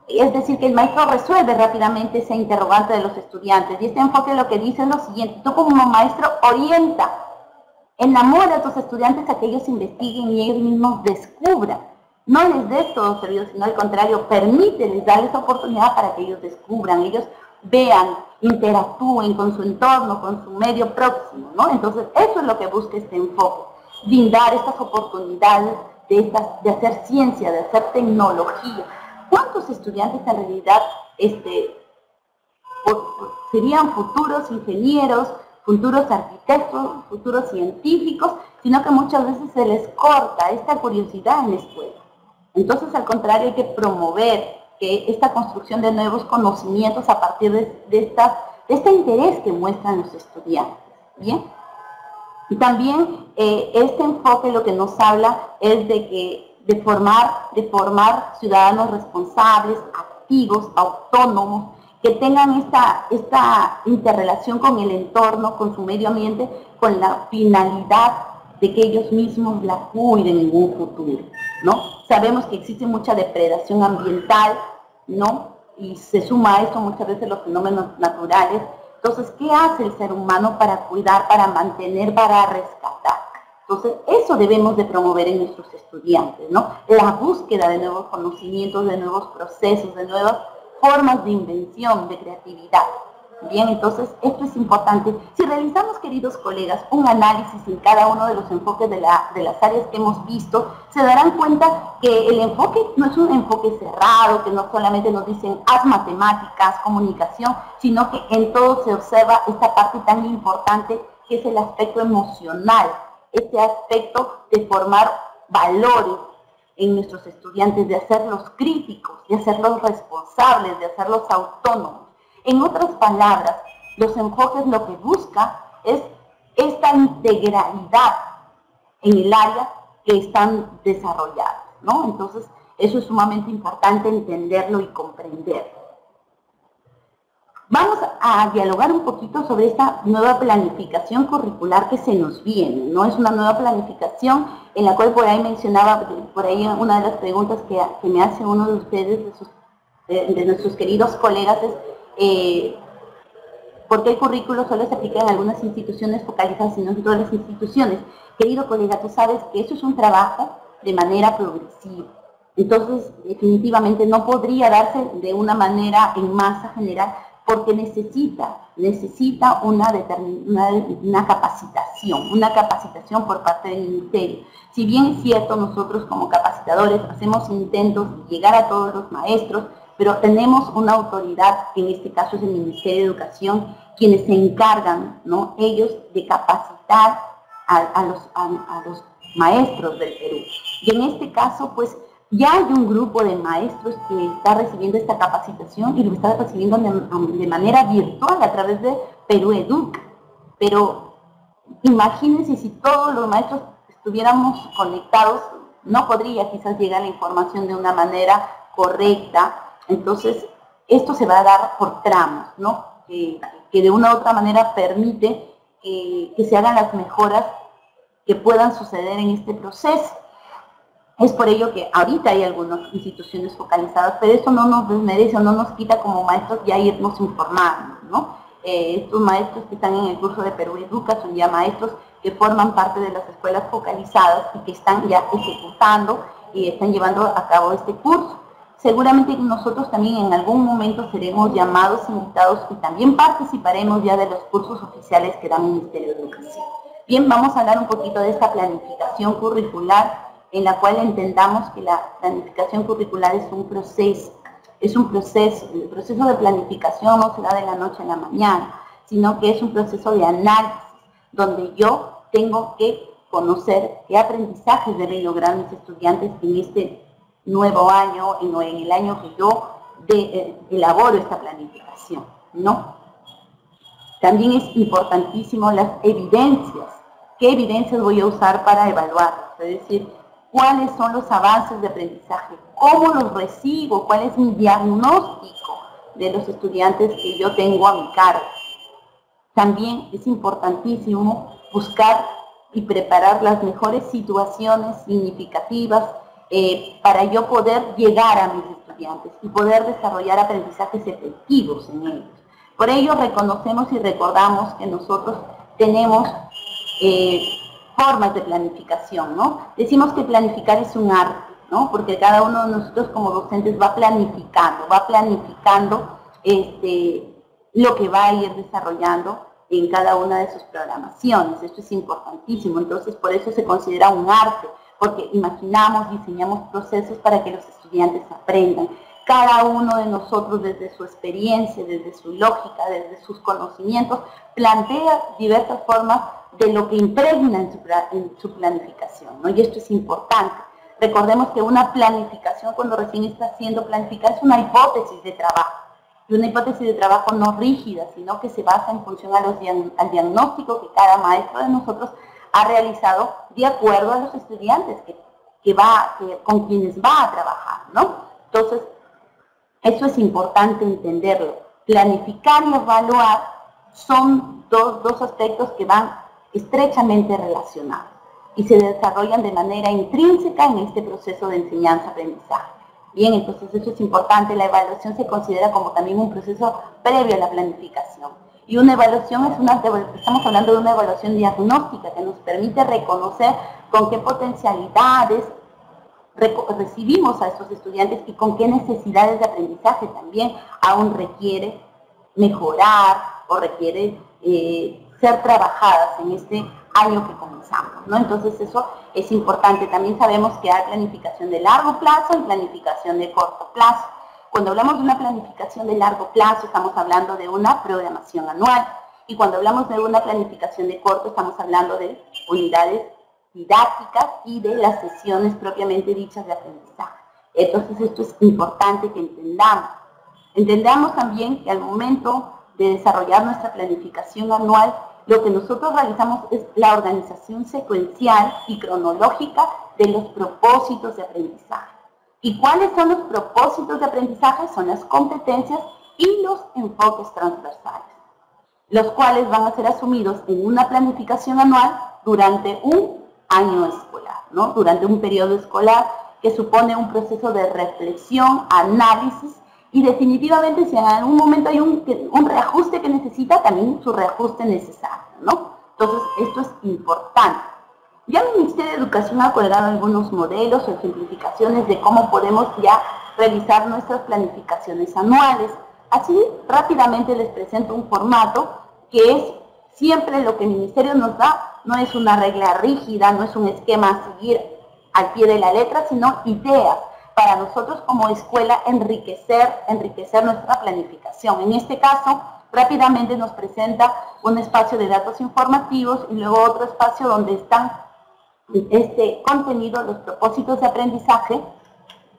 Speaker 1: Es decir, que el maestro resuelve rápidamente esa interrogante de los estudiantes. Y este enfoque lo que dice es lo siguiente: tú como maestro orienta, enamora a tus estudiantes a que ellos investiguen y ellos mismos descubran. No les des todo servido, sino al contrario, permíteles, darles oportunidad para que ellos descubran, ellos vean, interactúen con su entorno, con su medio próximo, ¿no? Entonces, eso es lo que busca este enfoque, brindar estas oportunidades de hacer ciencia, de hacer tecnología. ¿Cuántos estudiantes en realidad serían futuros ingenieros, futuros arquitectos, futuros científicos, sino que muchas veces se les corta esta curiosidad en la escuela? Entonces, al contrario, hay que promover esta construcción de nuevos conocimientos a partir de este interés que muestran los estudiantes. ¿Bien? Y también este enfoque lo que nos habla es de formar ciudadanos responsables, activos, autónomos, que tengan esta interrelación con el entorno, con su medio ambiente, con la finalidad de que ellos mismos la cuiden en un futuro, ¿no? Sabemos que existe mucha depredación ambiental, ¿no? Y se suma a esto muchas veces los fenómenos naturales. Entonces, ¿qué hace el ser humano para cuidar, para mantener, para rescatar? Entonces, eso debemos de promover en nuestros estudiantes, ¿no? La búsqueda de nuevos conocimientos, de nuevos procesos, de nuevas formas de invención, de creatividad. Bien, entonces esto es importante. Si realizamos, queridos colegas, un análisis en cada uno de los enfoques de las áreas que hemos visto, se darán cuenta que el enfoque no es un enfoque cerrado, que no solamente nos dicen haz matemáticas, comunicación, sino que en todo se observa esta parte tan importante que es el aspecto emocional, este aspecto de formar valores en nuestros estudiantes, de hacerlos críticos, de hacerlos responsables, de hacerlos autónomos. En otras palabras, los enfoques lo que buscan es esta integralidad en el área que están desarrolladas, ¿no? Entonces, eso es sumamente importante entenderlo y comprenderlo. Vamos a dialogar un poquito sobre esta nueva planificación curricular que se nos viene, ¿no? Es una nueva planificación en la cual por ahí mencionaba, por ahí una de las preguntas que me hace uno de ustedes, de nuestros queridos colegas, es ¿por qué el currículo solo se aplica en algunas instituciones focalizadas y no en todas las instituciones? Querido colega, tú sabes que eso es un trabajo de manera progresiva. Entonces, definitivamente no podría darse de una manera en masa general, porque necesita una capacitación por parte del Ministerio. Si bien es cierto, nosotros como capacitadores hacemos intentos de llegar a todos los maestros, pero tenemos una autoridad, que en este caso es el Ministerio de Educación, quienes se encargan, ¿no?, ellos de capacitar a los maestros del Perú. Y en este caso, pues, ya hay un grupo de maestros que está recibiendo esta capacitación y lo está recibiendo de manera virtual a través de Perú Educa. Pero imagínense si todos los maestros estuviéramos conectados, no podría quizás llegar la información de una manera correcta. Entonces, esto se va a dar por tramos, ¿no? Que de una u otra manera permite que se hagan las mejoras que puedan suceder en este proceso. Es por ello que ahorita hay algunas instituciones focalizadas, pero eso no nos desmerece o no nos quita como maestros ya irnos informando, ¿no? Estos maestros que están en el curso de Perú Educa son ya maestros que forman parte de las escuelas focalizadas y que están ya ejecutando y están llevando a cabo este curso. Seguramente nosotros también en algún momento seremos llamados, invitados y también participaremos ya de los cursos oficiales que da el Ministerio de Educación. Bien, vamos a hablar un poquito de esta planificación curricular, en la cual entendamos que la planificación curricular es un proceso. El proceso de planificación no se da de la noche a la mañana, sino que es un proceso de análisis, donde yo tengo que conocer qué aprendizajes deben lograr mis estudiantes en este nuevo año, en el año que yo elaboro esta planificación, ¿no? También es importantísimo las evidencias. ¿Qué evidencias voy a usar para evaluar? Es decir, ¿cuáles son los avances de aprendizaje? ¿Cómo los recibo? ¿Cuál es mi diagnóstico de los estudiantes que yo tengo a mi cargo? También es importantísimo buscar y preparar las mejores situaciones significativas para yo poder llegar a mis estudiantes y poder desarrollar aprendizajes efectivos en ellos. Por ello reconocemos y recordamos que nosotros tenemos formas de planificación, ¿no? Decimos que planificar es un arte, ¿no? Porque cada uno de nosotros como docentes va planificando lo que va a ir desarrollando en cada una de sus programaciones. Esto es importantísimo, entonces por eso se considera un arte, porque imaginamos, diseñamos procesos para que los estudiantes aprendan. Cada uno de nosotros, desde su experiencia, desde su lógica, desde sus conocimientos, plantea diversas formas de lo que impregna en su planificación, ¿no? Y esto es importante. Recordemos que una planificación, cuando recién está siendo planificada, es una hipótesis de trabajo. Y una hipótesis de trabajo no rígida, sino que se basa en función al diagnóstico que cada maestro de nosotros ha realizado de acuerdo a los estudiantes con quienes va a trabajar, ¿no? Entonces, eso es importante entenderlo. Planificar y evaluar son dos aspectos que van estrechamente relacionados y se desarrollan de manera intrínseca en este proceso de enseñanza-aprendizaje. Bien, entonces eso es importante. La evaluación se considera como también un proceso previo a la planificación. Y una evaluación estamos hablando de una evaluación diagnóstica que nos permite reconocer con qué potencialidades recibimos a estos estudiantes y con qué necesidades de aprendizaje también aún requiere mejorar o requiere ser trabajadas en este año que comenzamos, ¿no? Entonces eso es importante. También sabemos que hay planificación de largo plazo y planificación de corto plazo. Cuando hablamos de una planificación de largo plazo, estamos hablando de una programación anual. Y cuando hablamos de una planificación de corto, estamos hablando de unidades didácticas y de las sesiones propiamente dichas de aprendizaje. Entonces esto es importante que entendamos. Entendamos también que al momento de desarrollar nuestra planificación anual, lo que nosotros realizamos es la organización secuencial y cronológica de los propósitos de aprendizaje. ¿Y cuáles son los propósitos de aprendizaje? Son las competencias y los enfoques transversales, los cuales van a ser asumidos en una planificación anual durante un año escolar, ¿no? Durante un periodo escolar que supone un proceso de reflexión, análisis, y definitivamente si en algún momento hay un reajuste que necesita, también su reajuste necesario, ¿no? Entonces, esto es importante. Ya el Ministerio de Educación ha colgado algunos modelos o ejemplificaciones de cómo podemos ya realizar nuestras planificaciones anuales. Así, rápidamente les presento un formato que es siempre lo que el Ministerio nos da, no es una regla rígida, no es un esquema a seguir al pie de la letra, sino ideas para nosotros como escuela enriquecer nuestra planificación. En este caso, rápidamente nos presenta un espacio de datos informativos y luego otro espacio donde están contenido los propósitos de aprendizaje,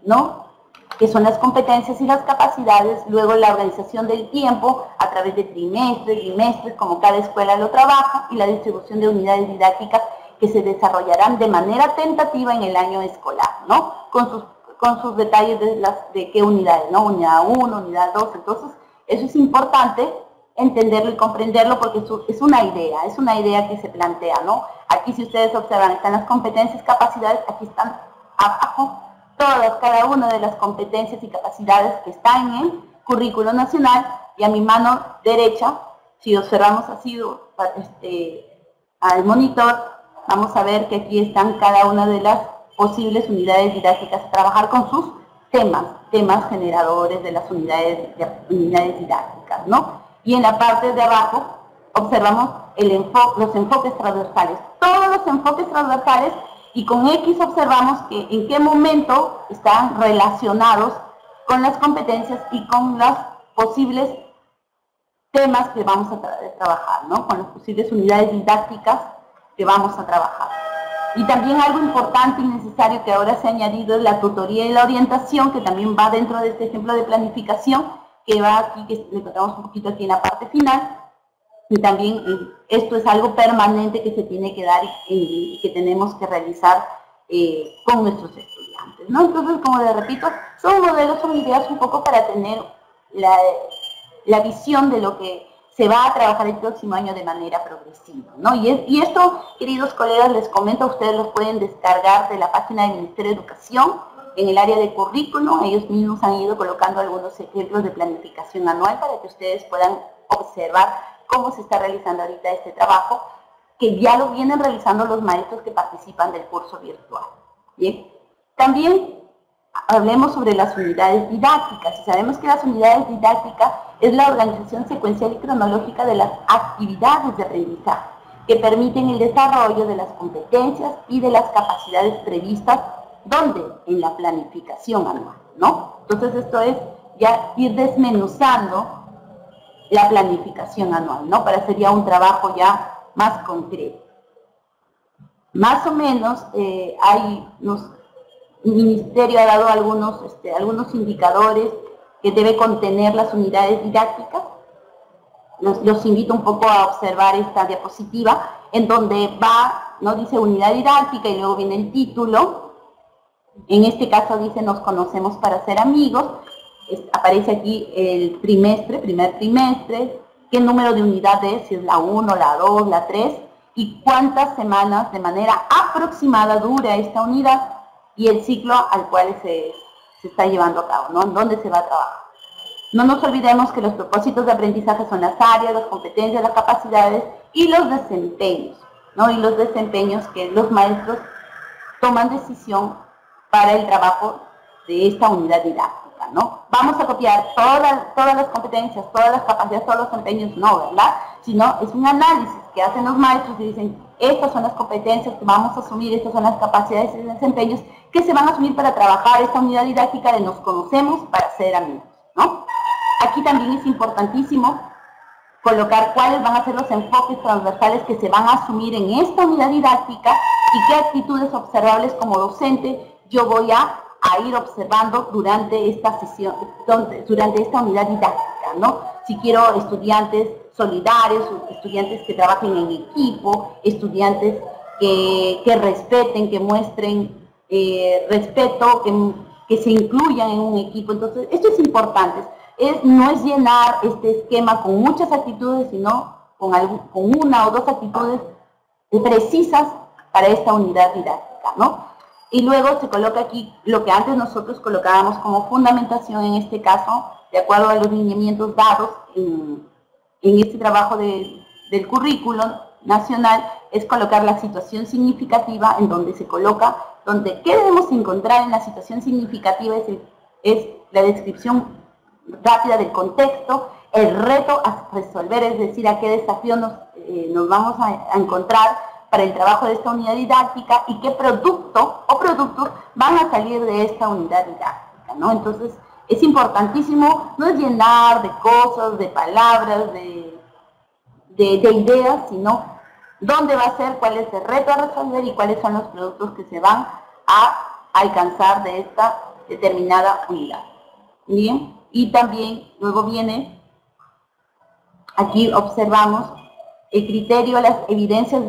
Speaker 1: ¿no? Que son las competencias y las capacidades, luego la organización del tiempo a través de trimestres, bimestres, como cada escuela lo trabaja, y la distribución de unidades didácticas que se desarrollarán de manera tentativa en el año escolar, ¿no? Con sus detalles de qué unidades, ¿no? Unidad 1, unidad 2, entonces eso es importante entenderlo y comprenderlo porque es una idea que se plantea, ¿no? Aquí si ustedes observan, están las competencias, capacidades, aquí están abajo cada una de las competencias y capacidades que están en el currículo nacional, y a mi mano derecha, si observamos así al monitor, vamos a ver que aquí están cada una de las posibles unidades didácticas a trabajar con sus temas generadores de las unidades didácticas, ¿no? Y en la parte de abajo observamos los enfoques transversales, todos los enfoques transversales, y con X observamos que en qué momento están relacionados con las competencias y con los posibles temas que vamos a trabajar, ¿no? Con las posibles unidades didácticas que vamos a trabajar. Y también algo importante y necesario que ahora se ha añadido es la tutoría y la orientación, que también va dentro de este ejemplo de planificación, que va aquí, que le contamos un poquito aquí en la parte final. Y también esto es algo permanente que se tiene que dar y que tenemos que realizar con nuestros estudiantes, ¿no? Entonces, como les repito, son modelos, son ideas un poco para tener la visión de lo que se va a trabajar el próximo año de manera progresiva, ¿no? Y esto, queridos colegas, les comento, ustedes lo pueden descargar de la página del Ministerio de Educación en el área de currículo. Ellos mismos han ido colocando algunos ejemplos de planificación anual para que ustedes puedan observar cómo se está realizando ahorita este trabajo, que ya lo vienen realizando los maestros que participan del curso virtual. Bien, también hablemos sobre las unidades didácticas. Y sabemos que las unidades didácticas es la organización secuencial y cronológica de las actividades de aprendizaje que permiten el desarrollo de las competencias y de las capacidades previstas, ¿dónde? En la planificación anual, ¿no? Entonces esto es ya ir desmenuzando la planificación anual, ¿no? Para hacer ya un trabajo ya más concreto. Más o menos, el Ministerio ha dado algunos indicadores que debe contener las unidades didácticas. Los invito un poco a observar esta diapositiva, en donde va, ¿no? Dice unidad didáctica y luego viene el título. En este caso dice nos conocemos para ser amigos. Aparece aquí el primer trimestre, qué número de unidad es, si es la 1, la 2, la 3, y cuántas semanas de manera aproximada dura esta unidad y el ciclo al cual se está llevando a cabo, ¿no? En dónde se va a trabajar. No nos olvidemos que los propósitos de aprendizaje son las áreas, las competencias, las capacidades y los desempeños, ¿no? Y los desempeños que los maestros toman decisión para el trabajo de esta unidad didáctica, ¿no? Vamos a copiar todas las competencias, todas las capacidades, todos los empeños, no, ¿verdad? Sino es un análisis que hacen los maestros y dicen, estas son las competencias que vamos a asumir, estas son las capacidades y desempeños que se van a asumir para trabajar esta unidad didáctica de nos conocemos para ser amigos, ¿no? Aquí también es importantísimo colocar cuáles van a ser los enfoques transversales que se van a asumir en esta unidad didáctica y qué actitudes observables como docente yo voy a ir observando durante esta sesión, durante esta unidad didáctica, ¿no? Si quiero estudiantes solidarios, estudiantes que trabajen en equipo, estudiantes que respeten, que muestren respeto, que se incluyan en un equipo. Entonces, esto es importante. No es llenar este esquema con muchas actitudes, sino con una o dos actitudes precisas para esta unidad didáctica, ¿no? Y luego se coloca aquí lo que antes nosotros colocábamos como fundamentación, en este caso, de acuerdo a los lineamientos dados en este trabajo del currículo nacional, es colocar la situación significativa, en donde se coloca, ¿qué debemos encontrar en la situación significativa? Es la descripción rápida del contexto, el reto a resolver, es decir, a qué desafío nos vamos a encontrar para el trabajo de esta unidad didáctica y qué producto o productos van a salir de esta unidad didáctica, ¿no? Entonces, es importantísimo, no es llenar de cosas, de palabras, de ideas, sino dónde va a ser, cuál es el reto a resolver y cuáles son los productos que se van a alcanzar de esta determinada unidad. Bien, y también luego viene, aquí observamos el criterio, las evidencias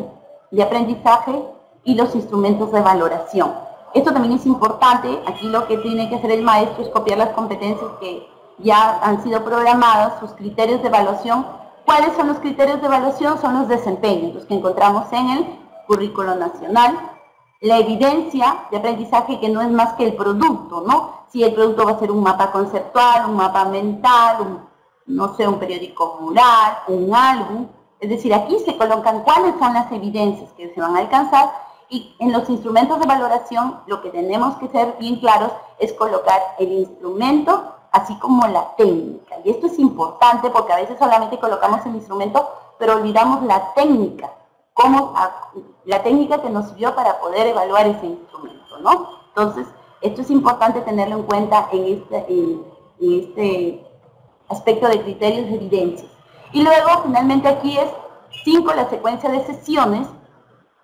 Speaker 1: de aprendizaje y los instrumentos de valoración. Esto también es importante. Aquí lo que tiene que hacer el maestro es copiar las competencias que ya han sido programadas, sus criterios de evaluación. ¿Cuáles son los criterios de evaluación? Son los desempeños, los que encontramos en el currículo nacional. La evidencia de aprendizaje, que no es más que el producto, ¿no? Si el producto va a ser un mapa conceptual, un mapa mental, no sé, un periódico mural, un álbum. Es decir, aquí se colocan cuáles son las evidencias que se van a alcanzar, y en los instrumentos de valoración lo que tenemos que ser bien claros es colocar el instrumento así como la técnica. Y esto es importante porque a veces solamente colocamos el instrumento, pero olvidamos la técnica, la técnica que nos sirvió para poder evaluar ese instrumento, ¿no? Entonces, esto es importante tenerlo en cuenta en este aspecto de criterios de evidencias. Y luego, finalmente, aquí es 5, la secuencia de sesiones,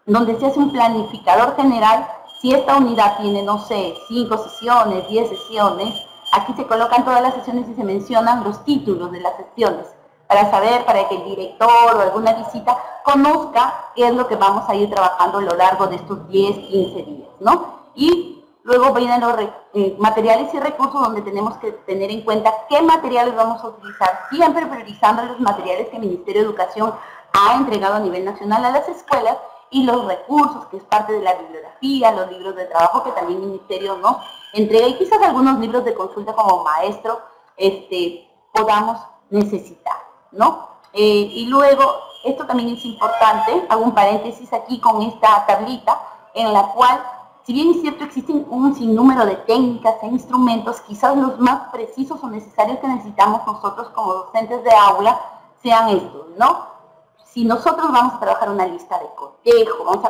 Speaker 1: donde se hace un planificador general. Si esta unidad tiene, no sé, 5 sesiones, 10 sesiones, aquí se colocan todas las sesiones y se mencionan los títulos de las sesiones, para saber, para que el director o alguna visita conozca qué es lo que vamos a ir trabajando a lo largo de estos 10, 15 días, ¿no? Y luego vienen los materiales y recursos, donde tenemos que tener en cuenta qué materiales vamos a utilizar, siempre priorizando los materiales que el Ministerio de Educación ha entregado a nivel nacional a las escuelas, y los recursos, que es parte de la bibliografía, los libros de trabajo que también el Ministerio nos entrega, y quizás algunos libros de consulta como maestro podamos necesitar, ¿no? Y luego, esto también es importante, hago un paréntesis aquí con esta tablita, en la cual, si bien es cierto, existen un sinnúmero de técnicas e instrumentos, quizás los más precisos o necesarios que necesitamos nosotros como docentes de aula sean estos, ¿no? Si nosotros vamos a trabajar una lista de cotejo, vamos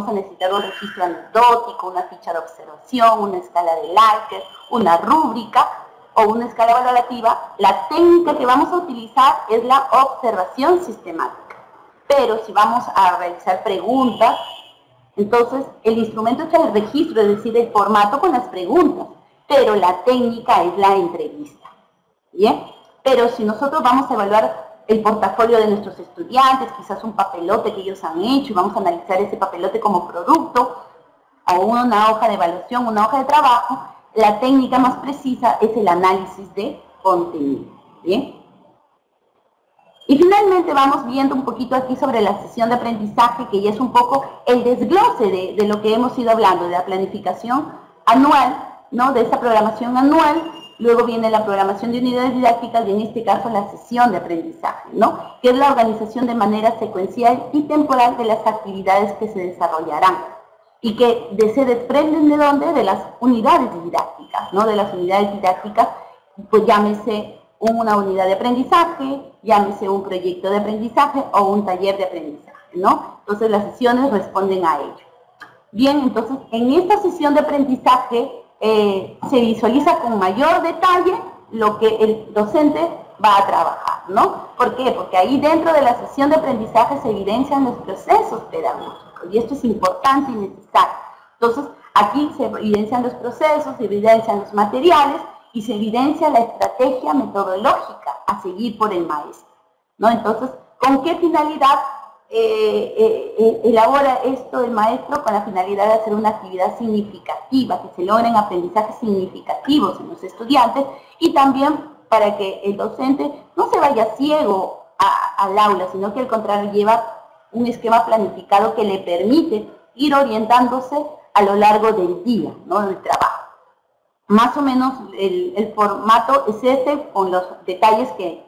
Speaker 1: a necesitar un registro anecdótico, una ficha de observación, una escala de Likert, una rúbrica o una escala valorativa, la técnica que vamos a utilizar es la observación sistemática. Pero si vamos a realizar preguntas, entonces el instrumento es el registro, es decir, el formato con las preguntas, pero la técnica es la entrevista. ¿Bien? Pero si nosotros vamos a evaluar el portafolio de nuestros estudiantes, quizás un papelote que ellos han hecho, y vamos a analizar ese papelote como producto, o una hoja de evaluación, una hoja de trabajo, la técnica más precisa es el análisis de contenido. ¿Bien? Y finalmente vamos viendo un poquito aquí sobre la sesión de aprendizaje, que ya es un poco el desglose de lo que hemos ido hablando, de la planificación anual, ¿no? De esa programación anual. Luego viene la programación de unidades didácticas y en este caso la sesión de aprendizaje, ¿no? Que es la organización de manera secuencial y temporal de las actividades que se desarrollarán. y que se desprenden ¿de dónde? De las unidades didácticas, ¿no? De las unidades didácticas, pues llámese una unidad de aprendizaje, llámese un proyecto de aprendizaje o un taller de aprendizaje, ¿no? Entonces las sesiones responden a ello. Bien, entonces en esta sesión de aprendizaje se visualiza con mayor detalle lo que el docente va a trabajar, ¿no? ¿Por qué? Porque ahí dentro de la sesión de aprendizaje se evidencian los procesos pedagógicos y esto es importante y necesario. Entonces, aquí se evidencian los procesos, se evidencian los materiales y se evidencia la estrategia metodológica a seguir por el maestro, ¿no? Entonces, ¿con qué finalidad elabora esto el maestro? Con la finalidad de hacer una actividad significativa, que se logren aprendizajes significativos en los estudiantes y también para que el docente no se vaya ciego al aula, sino que al contrario lleva un esquema planificado que le permite ir orientándose a lo largo del día, ¿no? Del trabajo. Más o menos el formato es este, con los detalles que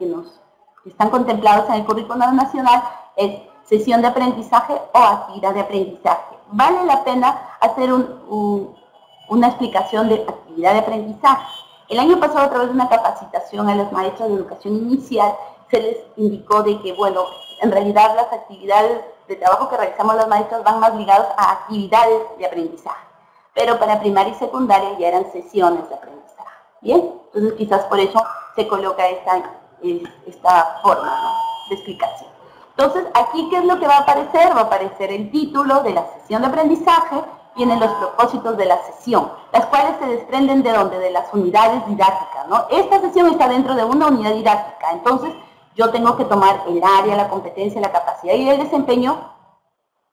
Speaker 1: están contemplados en el currículo nacional, es sesión de aprendizaje o actividad de aprendizaje. Vale la pena hacer una explicación de actividad de aprendizaje. El año pasado, a través de una capacitación a los maestros de educación inicial, se les indicó de que, bueno, en realidad las actividades de trabajo que realizamos los maestros van más ligados a actividades de aprendizaje. Pero para primaria y secundaria ya eran sesiones de aprendizaje. ¿Bien? Entonces quizás por eso se coloca esta forma, ¿no?, de explicación. Entonces, aquí, ¿qué es lo que va a aparecer? Va a aparecer el título de la sesión de aprendizaje, vienen los propósitos de la sesión, las cuales se desprenden ¿de dónde? De las unidades didácticas, ¿no? Esta sesión está dentro de una unidad didáctica, entonces yo tengo que tomar el área, la competencia, la capacidad y el desempeño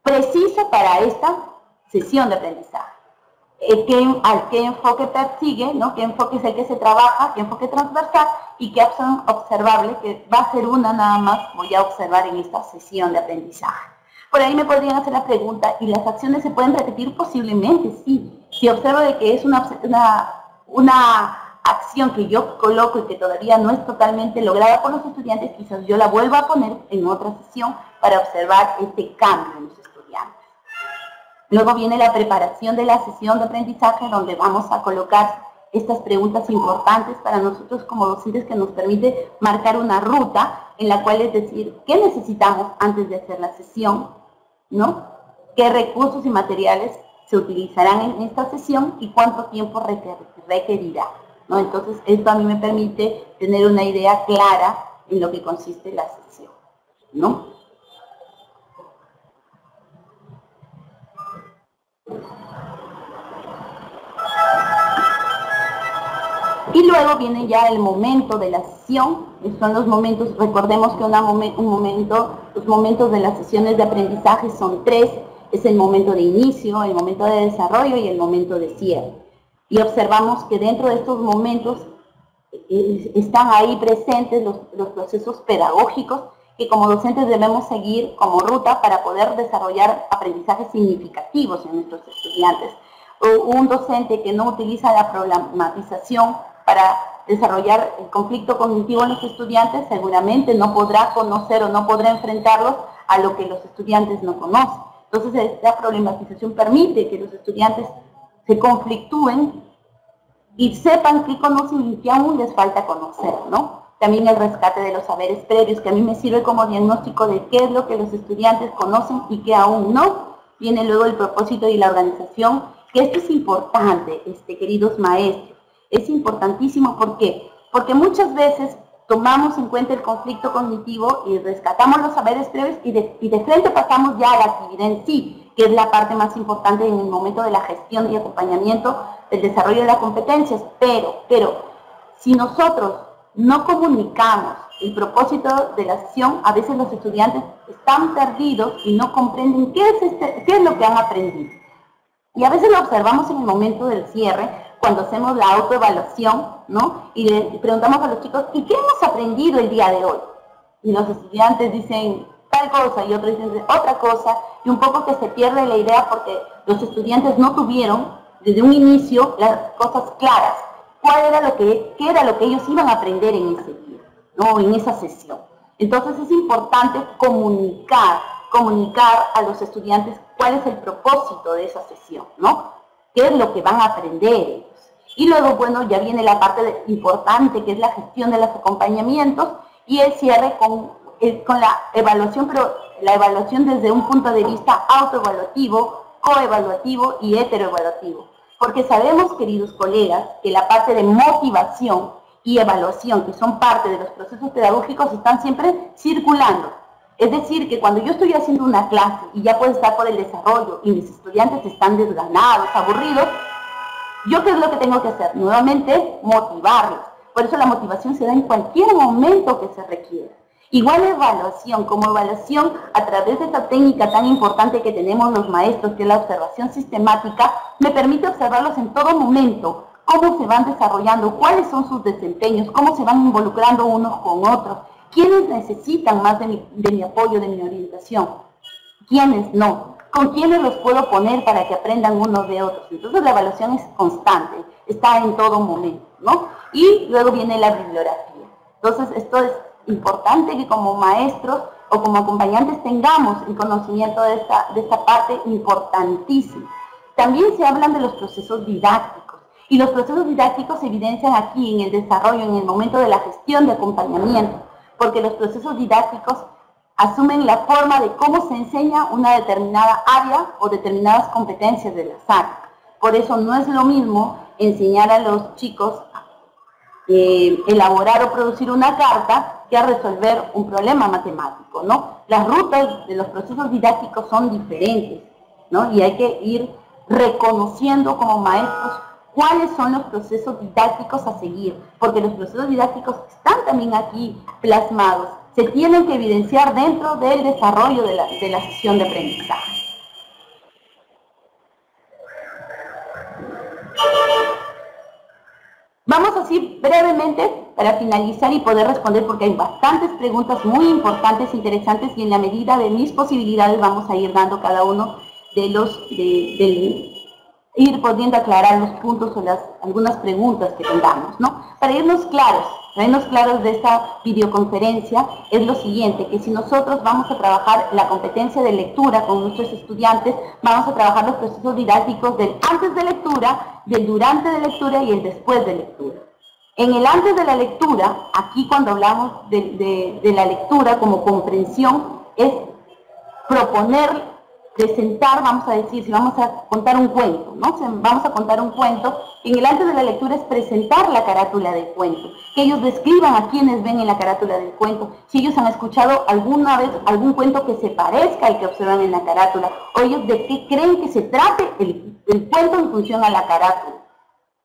Speaker 1: preciso para esta sesión de aprendizaje. ¿Qué enfoque persigue, ¿no? ¿Qué enfoque es el que se trabaja? ¿Qué enfoque transversal? Y qué acción observable, que va a ser una nada más, voy a observar en esta sesión de aprendizaje. Por ahí me podrían hacer la pregunta, ¿y las acciones se pueden repetir? Posiblemente, sí. Si observo de que es una acción que yo coloco y que todavía no es totalmente lograda por los estudiantes, quizás yo la vuelva a poner en otra sesión para observar este cambio en los estudiantes. Luego viene la preparación de la sesión de aprendizaje, donde vamos a colocar estas preguntas importantes para nosotros como docentes, que nos permite marcar una ruta en la cual es decir, ¿qué necesitamos antes de hacer la sesión? ¿No? ¿Qué recursos y materiales se utilizarán en esta sesión y cuánto tiempo requerirá? ¿No? Entonces, esto a mí me permite tener una idea clara en lo que consiste la sesión, ¿no? Y luego viene ya el momento de la sesión, son los momentos, recordemos que los momentos de las sesiones de aprendizaje son tres, es el momento de inicio, el momento de desarrollo y el momento de cierre. Y observamos que dentro de estos momentos están ahí presentes los procesos pedagógicos que como docentes debemos seguir como ruta para poder desarrollar aprendizajes significativos en nuestros estudiantes. Un docente que no utiliza la problematización para desarrollar el conflicto cognitivo en los estudiantes seguramente no podrá conocer o no podrá enfrentarlos a lo que los estudiantes no conocen. Entonces esta problematización permite que los estudiantes se conflictúen y sepan qué conocen y qué aún les falta conocer, ¿no? También el rescate de los saberes previos, que a mí me sirve como diagnóstico de qué es lo que los estudiantes conocen y qué aún no. Viene luego el propósito y la organización, que esto es importante, queridos maestros. Es importantísimo, ¿por qué? Porque muchas veces tomamos en cuenta el conflicto cognitivo y rescatamos los saberes previos y de frente pasamos ya a la actividad en sí, que es la parte más importante en el momento de la gestión y acompañamiento del desarrollo de las competencias. Pero si nosotros no comunicamos el propósito de la sesión, a veces los estudiantes están perdidos y no comprenden qué es lo que han aprendido. Y a veces lo observamos en el momento del cierre, cuando hacemos la autoevaluación, ¿no? Y le preguntamos a los chicos, ¿y qué hemos aprendido el día de hoy? Y los estudiantes dicen tal cosa y otros dicen otra cosa, y un poco que se pierde la idea porque los estudiantes no tuvieron desde un inicio las cosas claras. ¿Qué era lo que ellos iban a aprender en ese día, ¿no? En esa sesión. Entonces es importante comunicar a los estudiantes cuál es el propósito de esa sesión, ¿no? ¿Qué es lo que van a aprender ellos? Y luego, bueno, ya viene la parte importante, que es la gestión de los acompañamientos, y el cierre con la evaluación, pero la evaluación desde un punto de vista autoevaluativo, coevaluativo y heteroevaluativo. Porque sabemos, queridos colegas, que la parte de motivación y evaluación, que son parte de los procesos pedagógicos, están siempre circulando. Es decir, que cuando yo estoy haciendo una clase y ya puedo estar por el desarrollo y mis estudiantes están desganados, aburridos, ¿yo qué es lo que tengo que hacer? Nuevamente, motivarlos. Por eso la motivación se da en cualquier momento que se requiera. Igual evaluación, como evaluación a través de esta técnica tan importante que tenemos los maestros, que es la observación sistemática, me permite observarlos en todo momento, cómo se van desarrollando, cuáles son sus desempeños, cómo se van involucrando unos con otros, quiénes necesitan más de mi apoyo, de mi orientación, quiénes no, con quiénes los puedo poner para que aprendan unos de otros. Entonces la evaluación es constante, está en todo momento, ¿no? Y luego viene la bibliografía. Entonces esto es importante que como maestros o como acompañantes tengamos el conocimiento de esta parte importantísima. También se hablan de los procesos didácticos, y los procesos didácticos se evidencian aquí en el desarrollo, en el momento de la gestión de acompañamiento, porque los procesos didácticos asumen la forma de cómo se enseña una determinada área o determinadas competencias de las áreas. Por eso no es lo mismo enseñar a los chicos elaborar o producir una carta que a resolver un problema matemático, ¿no? Las rutas de los procesos didácticos son diferentes, ¿no? Y hay que ir reconociendo como maestros cuáles son los procesos didácticos a seguir, porque los procesos didácticos están también aquí plasmados, se tienen que evidenciar dentro del desarrollo de la sesión de aprendizaje. Vamos así brevemente para finalizar y poder responder, porque hay bastantes preguntas muy importantes, interesantes, y en la medida de mis posibilidades vamos a ir dando cada uno de los, ir pudiendo aclarar los puntos o algunas preguntas que tengamos, ¿no? Para irnos claros de esta videoconferencia es lo siguiente, que si nosotros vamos a trabajar la competencia de lectura con nuestros estudiantes, vamos a trabajar los procesos didácticos del antes de lectura, del durante de lectura y el después de lectura. En el antes de la lectura, aquí cuando hablamos de la lectura como comprensión, es proponer, presentar, vamos a decir, si vamos a contar un cuento, ¿no? Vamos a contar un cuento, en el antes de la lectura es presentar la carátula del cuento, que ellos describan a quienes ven en la carátula del cuento, si ellos han escuchado alguna vez algún cuento que se parezca al que observan en la carátula, o ellos de qué creen que se trate el cuento en función a la carátula.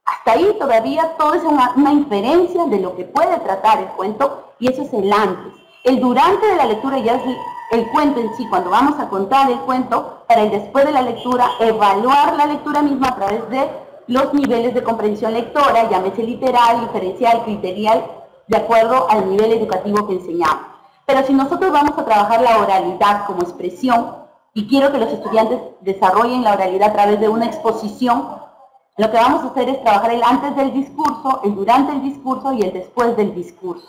Speaker 1: Hasta ahí todavía todo es una inferencia de lo que puede tratar el cuento, y eso es el antes. El durante de la lectura ya es el cuento en sí, cuando vamos a contar el cuento, para el después de la lectura, evaluar la lectura misma a través de los niveles de comprensión lectora, llámese literal, diferencial, criterial, de acuerdo al nivel educativo que enseñamos. Pero si nosotros vamos a trabajar la oralidad como expresión, y quiero que los estudiantes desarrollen la oralidad a través de una exposición, lo que vamos a hacer es trabajar el antes del discurso, el durante el discurso y el después del discurso,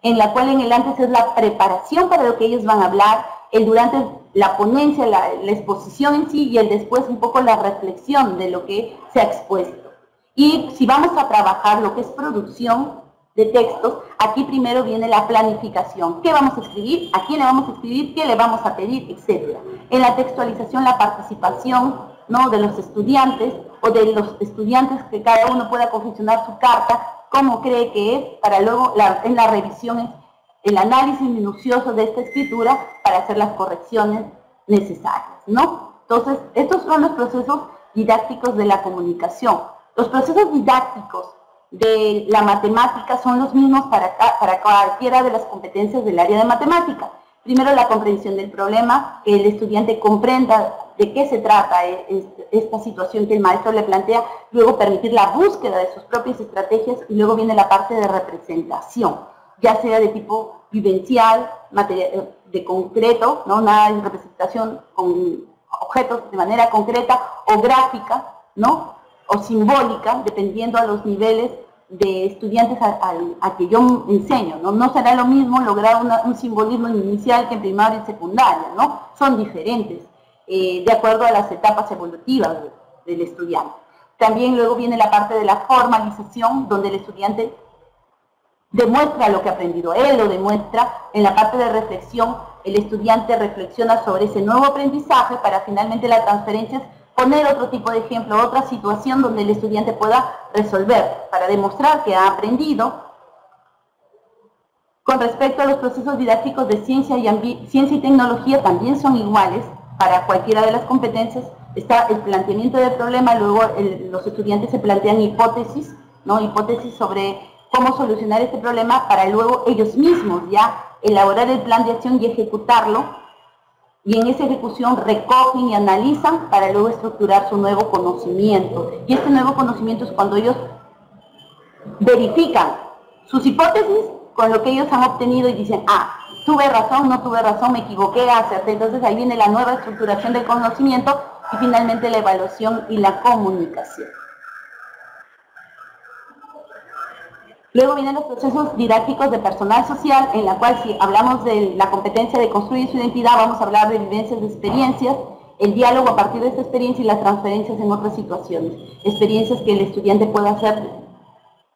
Speaker 1: en la cual en el antes es la preparación para lo que ellos van a hablar, el durante es la ponencia, la exposición en sí, y el después un poco la reflexión de lo que se ha expuesto. Y si vamos a trabajar lo que es producción de textos, aquí primero viene la planificación. ¿Qué vamos a escribir? ¿A quién le vamos a escribir? ¿Qué le vamos a pedir? Etcétera. En la textualización, la participación, ¿no?, de los estudiantes, o de los estudiantes, que cada uno pueda confeccionar su carta, cómo cree que es, para luego en la revisión es el análisis minucioso de esta escritura para hacer las correcciones necesarias, ¿no? Entonces, estos son los procesos didácticos de la comunicación. Los procesos didácticos de la matemática son los mismos para cualquiera de las competencias del área de matemática. Primero, la comprensión del problema, que el estudiante comprenda de qué se trata esta situación que el maestro le plantea, luego permitir la búsqueda de sus propias estrategias, y luego viene la parte de representación, ya sea de tipo vivencial, de concreto, ¿no?, una representación con objetos de manera concreta, o gráfica, ¿no?, o simbólica, dependiendo a los niveles de estudiantes a que yo enseño, ¿no? No será lo mismo lograr un simbolismo inicial que en primaria y secundaria, ¿no? Son diferentes. de acuerdo a las etapas evolutivas del estudiante. También luego viene la parte de la formalización, donde el estudiante demuestra lo que ha aprendido, él lo demuestra. En la parte de reflexión, el estudiante reflexiona sobre ese nuevo aprendizaje para finalmente la transferencia es poner otro tipo de ejemplo, otra situación donde el estudiante pueda resolver para demostrar que ha aprendido. Con respecto a los procesos didácticos de ciencia y tecnología, también son iguales para cualquiera de las competencias. Está el planteamiento del problema, luego los estudiantes se plantean hipótesis, ¿no? Hipótesis sobre cómo solucionar este problema para luego ellos mismos ya elaborar el plan de acción y ejecutarlo, y en esa ejecución recogen y analizan para luego estructurar su nuevo conocimiento. Y este nuevo conocimiento es cuando ellos verifican sus hipótesis con lo que ellos han obtenido y dicen, ah, tuve razón, no tuve razón, me equivoqué, acerté. Entonces ahí viene la nueva estructuración del conocimiento y finalmente la evaluación y la comunicación. Luego vienen los procesos didácticos de personal social, en la cual si hablamos de la competencia de construir su identidad, vamos a hablar de vivencias, de experiencias, el diálogo a partir de esta experiencia y las transferencias en otras situaciones. Experiencias que el estudiante pueda hacer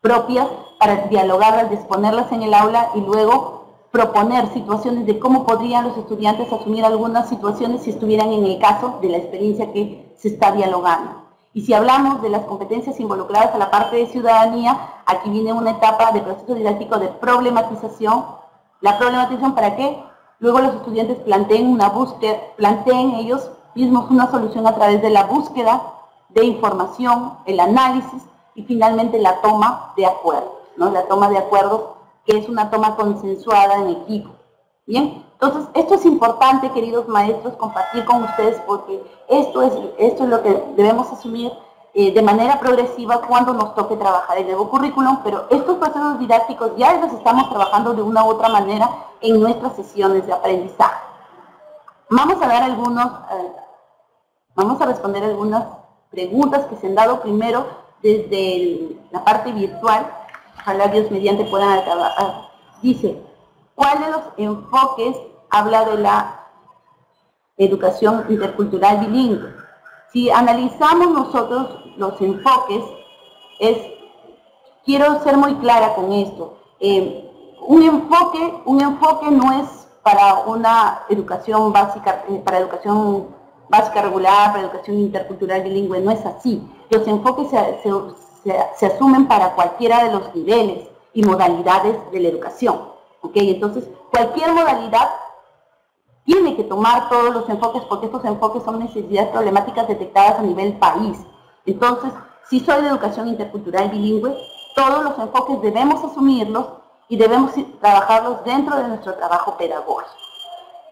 Speaker 1: propias para dialogarlas, exponerlas en el aula y luego proponer situaciones de cómo podrían los estudiantes asumir algunas situaciones si estuvieran en el caso de la experiencia que se está dialogando. Y si hablamos de las competencias involucradas a la parte de ciudadanía, aquí viene una etapa de proceso didáctico de problematización. ¿La problematización para qué? Luego los estudiantes planteen una búsqueda, planteen ellos mismos una solución a través de la búsqueda de información, el análisis y finalmente la toma de acuerdos, ¿no? La toma de acuerdos, que es una toma consensuada en equipo. Bien, entonces esto es importante, queridos maestros, compartir con ustedes, porque esto es lo que debemos asumir de manera progresiva cuando nos toque trabajar el nuevo currículum, pero estos procesos didácticos ya los estamos trabajando de una u otra manera en nuestras sesiones de aprendizaje. Vamos a dar vamos a responder algunas preguntas que se han dado primero desde la parte virtual. Ojalá Dios mediante puedan acabar. Dice, ¿cuál de los enfoques habla de la educación intercultural bilingüe? Si analizamos nosotros los enfoques, quiero ser muy clara con esto. Un enfoque no es para una educación básica, para educación básica regular, para educación intercultural bilingüe, no es así. Los enfoques se asumen para cualquiera de los niveles y modalidades de la educación. ¿Okay? Entonces, cualquier modalidad tiene que tomar todos los enfoques, porque estos enfoques son necesidades problemáticas detectadas a nivel país. Entonces, si soy de educación intercultural bilingüe, todos los enfoques debemos asumirlos y debemos trabajarlos dentro de nuestro trabajo pedagógico.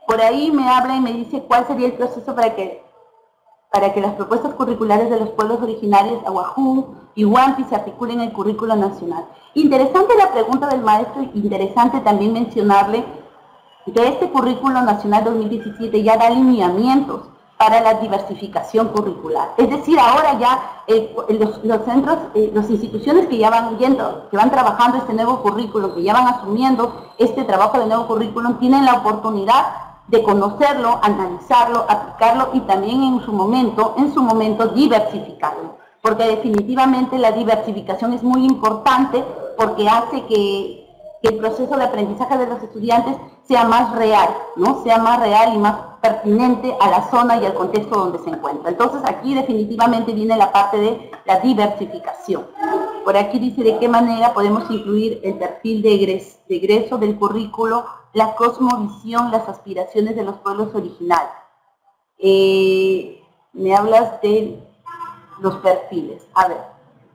Speaker 1: Por ahí me habla y me dice cuál sería el proceso para que las propuestas curriculares de los pueblos originarios Ahuajún y Huampi se articulen en el currículo nacional. Interesante la pregunta del maestro, interesante también mencionarle que este currículo nacional 2017 ya da lineamientos para la diversificación curricular. Es decir, ahora ya los centros, las instituciones que ya van que van trabajando este nuevo currículo, que ya van asumiendo este trabajo de nuevo currículum, tienen la oportunidad de conocerlo, analizarlo, aplicarlo y también en su momento diversificarlo. Porque definitivamente la diversificación es muy importante porque hace que el proceso de aprendizaje de los estudiantes sea más real, ¿no? Sea más real y más pertinente a la zona y al contexto donde se encuentra. Entonces aquí definitivamente viene la parte de la diversificación. Por aquí dice de qué manera podemos incluir el perfil de egreso del currículo, la cosmovisión, las aspiraciones de los pueblos originarios. Me hablas de los perfiles. A ver,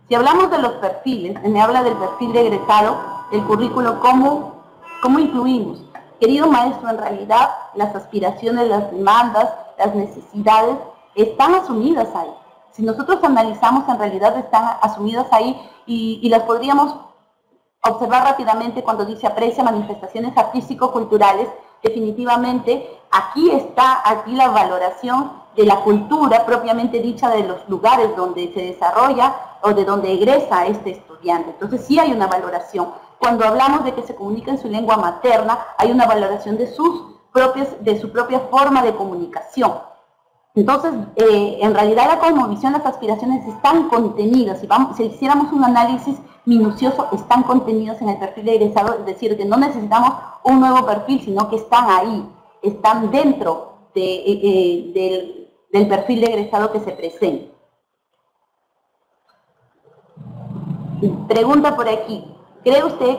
Speaker 1: si hablamos de los perfiles, me habla del perfil de egresado, el currículo, ¿cómo incluimos? Querido maestro, en realidad las aspiraciones, las demandas, las necesidades están asumidas ahí. Si nosotros analizamos, en realidad están asumidas ahí y las podríamos observar rápidamente cuando dice aprecia manifestaciones artístico-culturales. Definitivamente aquí está la valoración de la cultura propiamente dicha de los lugares donde se desarrolla o de donde egresa este estudiante. Entonces sí hay una valoración. Cuando hablamos de que se comunica en su lengua materna, hay una valoración de su propia forma de comunicación. Entonces, en realidad la cosmovisión, las aspiraciones están contenidas. Si hiciéramos un análisis minucioso, están contenidos en el perfil de egresado, es decir, que no necesitamos un nuevo perfil, sino que están ahí, están dentro del perfil de egresado que se presenta. Pregunta por aquí, ¿cree usted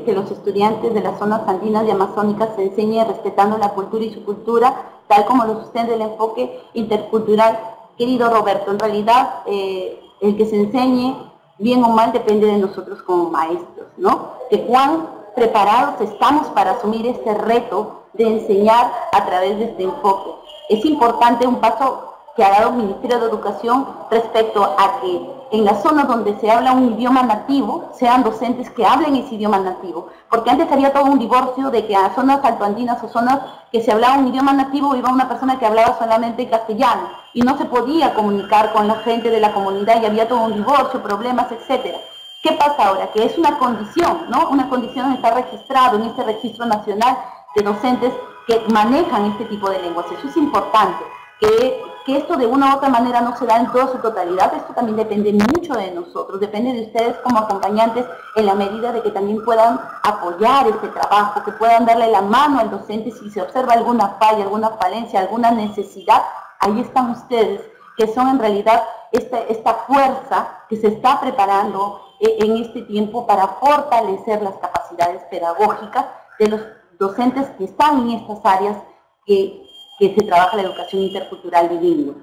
Speaker 1: que los estudiantes de las zonas andinas y amazónicas se enseñen respetando la cultura y su cultura, tal como lo sustenta el enfoque intercultural? Querido Roberto, en realidad el que se enseñe bien o mal depende de nosotros como maestros, ¿no? Que cuán preparados estamos para asumir este reto de enseñar a través de este enfoque. Es importante un paso que ha dado el Ministerio de Educación respecto a que en las zonas donde se habla un idioma nativo, sean docentes que hablen ese idioma nativo, porque antes había todo un divorcio de que a zonas altoandinas o zonas que se hablaba un idioma nativo iba una persona que hablaba solamente castellano y no se podía comunicar con la gente de la comunidad y había todo un divorcio, problemas, etcétera. ¿Qué pasa ahora? Que es una condición, ¿no? Una condición está registrado en este registro nacional de docentes que manejan este tipo de lenguas. Eso es importante. Que esto de una u otra manera no se da en toda su totalidad, esto también depende mucho de nosotros, depende de ustedes como acompañantes en la medida de que también puedan apoyar este trabajo, que puedan darle la mano al docente si se observa alguna falla, alguna falencia, alguna necesidad, ahí están ustedes, que son en realidad esta fuerza que se está preparando en este tiempo para fortalecer las capacidades pedagógicas de los docentes que están en estas áreas que se trabaja la educación intercultural bilingüe.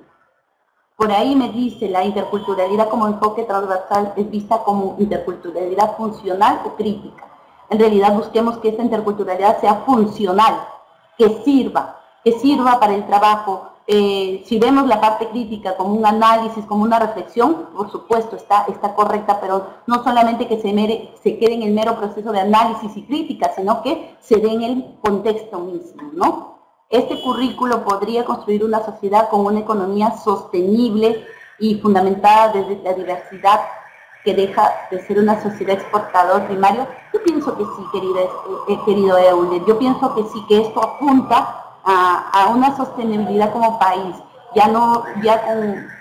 Speaker 1: Por ahí me dice, la interculturalidad como enfoque transversal es vista como interculturalidad funcional o crítica. En realidad busquemos que esta interculturalidad sea funcional, que sirva para el trabajo. Si vemos la parte crítica como un análisis, como una reflexión, por supuesto está correcta, pero no solamente que se quede en el mero proceso de análisis y crítica, sino que se dé en el contexto mismo, ¿no? Este currículo podría construir una sociedad con una economía sostenible y fundamentada desde la diversidad que deja de ser una sociedad exportadora primaria. Yo pienso que sí, querido Euler, yo pienso que sí, que esto apunta a una sostenibilidad como país, ya con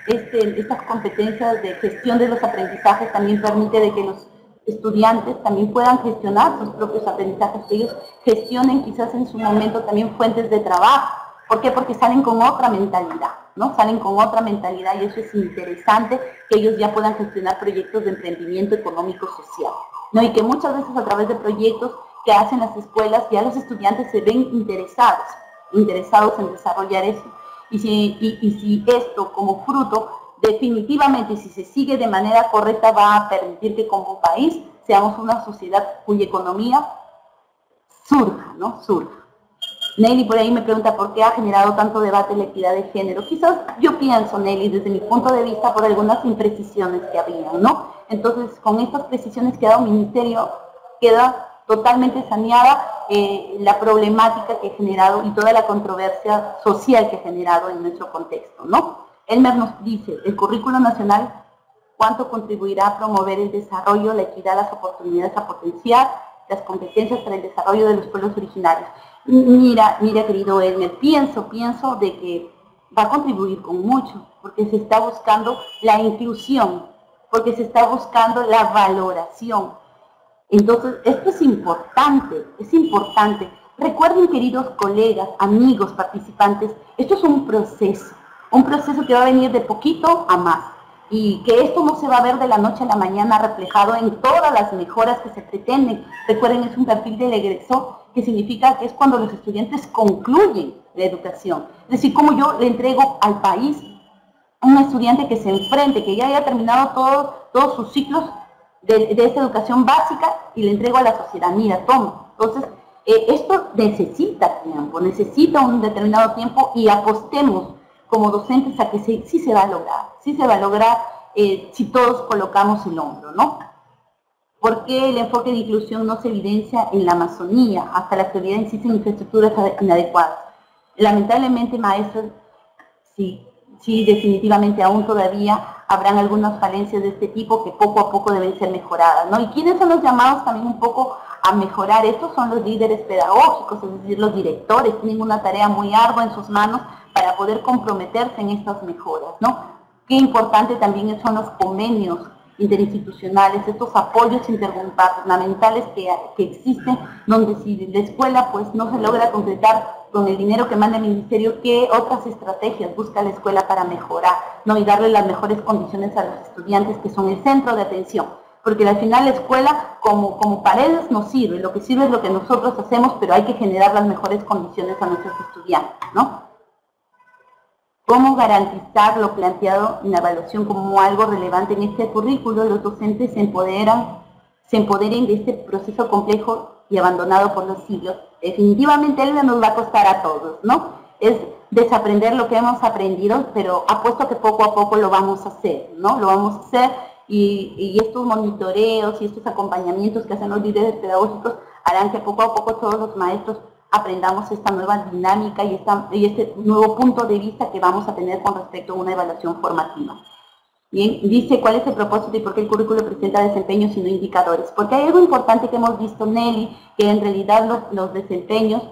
Speaker 1: estas competencias de gestión de los aprendizajes también permite de que los estudiantes también puedan gestionar sus propios aprendizajes, que ellos gestionen quizás en su momento también fuentes de trabajo. ¿Por qué? Porque salen con otra mentalidad, ¿no? Salen con otra mentalidad y eso es interesante, que ellos ya puedan gestionar proyectos de emprendimiento económico-social, ¿no? Y que muchas veces a través de proyectos que hacen las escuelas, ya los estudiantes se ven interesados en desarrollar eso. Y si esto como fruto definitivamente, si se sigue de manera correcta, va a permitir que como país seamos una sociedad cuya economía surja, ¿no? Surja. Nelly por ahí me pregunta por qué ha generado tanto debate la equidad de género. Quizás yo pienso, Nelly, desde mi punto de vista, por algunas imprecisiones que habían, ¿no? Entonces, con estas precisiones que ha dado el Ministerio, queda totalmente saneada la problemática que ha generado y toda la controversia social que ha generado en nuestro contexto, ¿no? Elmer nos dice, el currículo nacional, ¿cuánto contribuirá a promover el desarrollo, la equidad, las oportunidades a potenciar, las competencias para el desarrollo de los pueblos originarios? Mira, querido Elmer, pienso de que va a contribuir con mucho, porque se está buscando la inclusión, porque se está buscando la valoración. Entonces, esto es importante, es importante. Recuerden, queridos colegas, amigos, participantes, esto es un proceso que va a venir de poquito a más y que esto no se va a ver de la noche a la mañana reflejado en todas las mejoras que se pretenden. Recuerden, es un perfil del egreso, que significa que es cuando los estudiantes concluyen la educación. Es decir, como yo le entrego al país a un estudiante que se enfrente, que ya haya terminado todos sus ciclos de esta educación básica y le entrego a la sociedad, mira, toma. Entonces, esto necesita tiempo, necesita un determinado tiempo y apostemos como docentes a que sí se va a lograr si todos colocamos el hombro, ¿no? ¿Por qué el enfoque de inclusión no se evidencia en la Amazonía? Hasta la actualidad existen infraestructuras inadecuadas. Lamentablemente, maestros, sí, definitivamente aún todavía habrán algunas falencias de este tipo que poco a poco deben ser mejoradas, ¿no? ¿Y quiénes son los llamados también un poco a mejorar? Estos son los líderes pedagógicos, es decir, los directores, tienen una tarea muy ardua en sus manos para poder comprometerse en estas mejoras, ¿no? Qué importante también son los convenios interinstitucionales, estos apoyos intergubernamentales que existen, donde si la escuela pues no se logra concretar con el dinero que manda el ministerio, ¿qué otras estrategias busca la escuela para mejorar, ¿no? Y darle las mejores condiciones a los estudiantes que son el centro de atención? Porque al final la escuela como paredes no sirve, lo que sirve es lo que nosotros hacemos, pero hay que generar las mejores condiciones a nuestros estudiantes, ¿no? ¿Cómo garantizar lo planteado en la evaluación como algo relevante en este currículo? Los docentes se empoderen de este proceso complejo y abandonado por los siglos. Definitivamente él nos va a costar a todos, ¿no? Es desaprender lo que hemos aprendido, pero apuesto que poco a poco lo vamos a hacer, ¿no? Lo vamos a hacer y estos monitoreos y estos acompañamientos que hacen los líderes pedagógicos harán que poco a poco todos los maestros aprendamos esta nueva dinámica y este nuevo punto de vista que vamos a tener con respecto a una evaluación formativa. Bien, dice cuál es el propósito y por qué el currículo presenta desempeños y no indicadores. Porque hay algo importante que hemos visto, Nelly, que en realidad los desempeños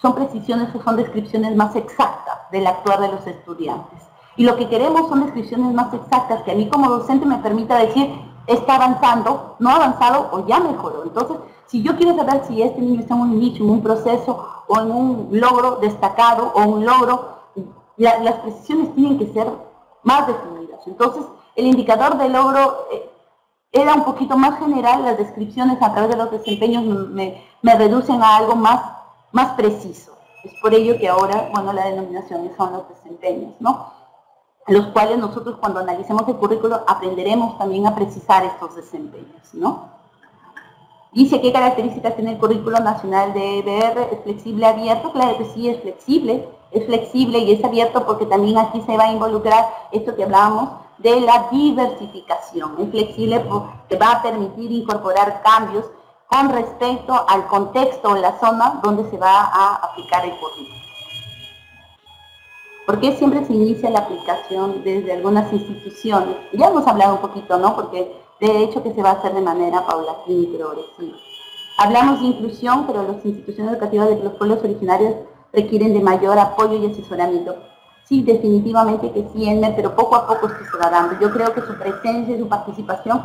Speaker 1: son precisiones o son descripciones más exactas del actuar de los estudiantes. Y lo que queremos son descripciones más exactas que a mí como docente me permita decir, está avanzando, no ha avanzado o ya mejoró. Entonces, si yo quiero saber si este niño está en un inicio, en un proceso o en un logro destacado o un logro, las precisiones tienen que ser más definidas. Entonces, el indicador de logro era un poquito más general, las descripciones a través de los desempeños me reducen a algo más preciso. Es por ello que ahora, bueno, la denominación son los desempeños, ¿no? Los cuales nosotros cuando analicemos el currículo aprenderemos también a precisar estos desempeños, ¿no? Dice qué características tiene el currículo nacional de EBR, ¿es flexible, abierto? Claro que sí, es flexible y es abierto porque también aquí se va a involucrar esto que hablábamos de la diversificación. Es flexible porque va a permitir incorporar cambios con respecto al contexto o la zona donde se va a aplicar el currículo. ¿Por qué siempre se inicia la aplicación desde algunas instituciones? Ya hemos hablado un poquito, ¿no? Porque de hecho que se va a hacer de manera paulatina y progresiva. Hablamos de inclusión, pero las instituciones educativas de los pueblos originarios requieren de mayor apoyo y asesoramiento. Sí, definitivamente que sí, Elmer, pero poco a poco esto se va dando. Yo creo que su presencia y su participación,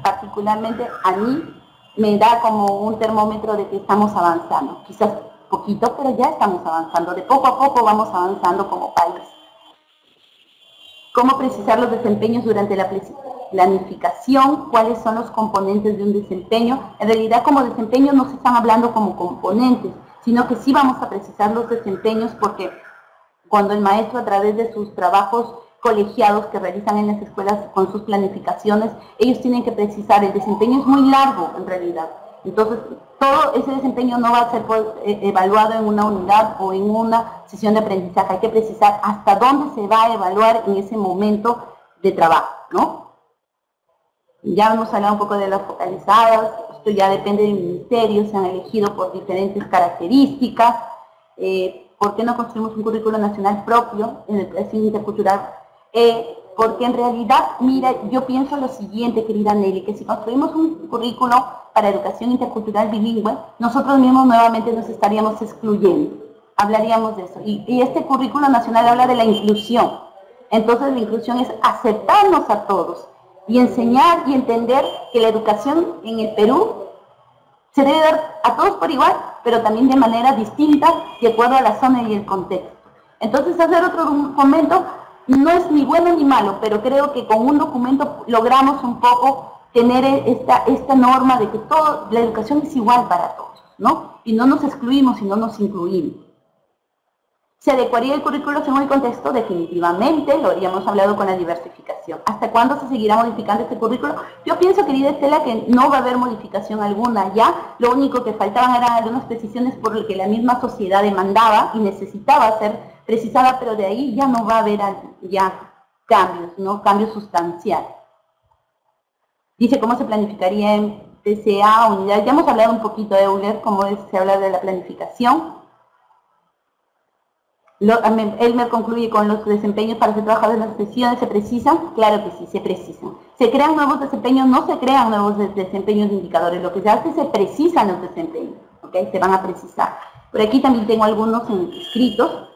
Speaker 1: particularmente a mí, me da como un termómetro de que estamos avanzando. Quizás poquito, pero ya estamos avanzando. De poco a poco vamos avanzando como país. ¿Cómo precisar los desempeños durante la planificación? ¿Cuáles son los componentes de un desempeño? En realidad, como desempeños no se están hablando como componentes, sino que sí vamos a precisar los desempeños porque cuando el maestro a través de sus trabajos colegiados que realizan en las escuelas con sus planificaciones, ellos tienen que precisar, el desempeño es muy largo en realidad. Entonces, todo ese desempeño no va a ser evaluado en una unidad o en una sesión de aprendizaje. Hay que precisar hasta dónde se va a evaluar en ese momento de trabajo, ¿no? Ya hemos hablado un poco de las focalizadas, esto ya depende del ministerio, se han elegido por diferentes características. ¿Por qué no construimos un currículo nacional propio en el plan intercultural? Porque en realidad, mira, yo pienso lo siguiente, querida Nelly, que si construimos un currículo para educación intercultural bilingüe, nosotros mismos nuevamente nos estaríamos excluyendo. Hablaríamos de eso. Y este currículo nacional habla de la inclusión. Entonces la inclusión es aceptarnos a todos y enseñar y entender que la educación en el Perú se debe dar a todos por igual, pero también de manera distinta, de acuerdo a la zona y el contexto. Entonces hacer otro documento no es ni bueno ni malo, pero creo que con un documento logramos un poco tener esta norma de que la educación es igual para todos, ¿no? Y no nos excluimos, sino nos incluimos. ¿Se adecuaría el currículo según el contexto? Definitivamente, lo habríamos hablado con la diversificación. ¿Hasta cuándo se seguirá modificando este currículo? Yo pienso, querida Estela, que no va a haber modificación alguna ya. Lo único que faltaban eran algunas precisiones por lo que la misma sociedad demandaba y necesitaba ser precisada, pero de ahí ya no va a haber ya cambios, ¿no? Cambios sustanciales. Dice cómo se planificaría en TCA, unidad. Ya hemos hablado un poquito de Euler, cómo se habla de la planificación. Elmer concluye con los desempeños para ser trabajados en las sesiones. ¿Se precisan? Claro que sí, se precisan. ¿Se crean nuevos desempeños? No se crean nuevos desempeños de indicadores. Lo que se hace es se precisan los desempeños. ¿Okay? Se van a precisar. Por aquí también tengo algunos escritos.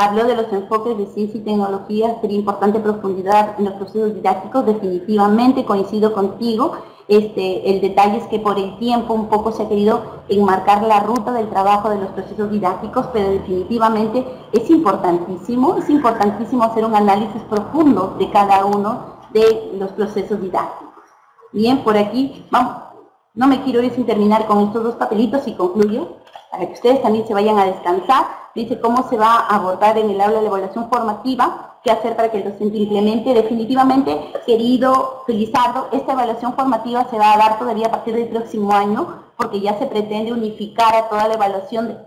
Speaker 1: Habló de los enfoques de ciencia y tecnología, sería importante profundidad en los procesos didácticos, definitivamente coincido contigo. El detalle es que por el tiempo un poco se ha querido enmarcar la ruta del trabajo de los procesos didácticos, pero definitivamente es importantísimo hacer un análisis profundo de cada uno de los procesos didácticos. Bien, por aquí, vamos, no me quiero ir sin terminar con estos dos papelitos y concluyo, para que ustedes también se vayan a descansar. Dice cómo se va a abordar en el aula la evaluación formativa, qué hacer para que el docente implemente. Definitivamente, querido Felizardo, esta evaluación formativa se va a dar todavía a partir del próximo año, porque ya se pretende unificar a toda la evaluación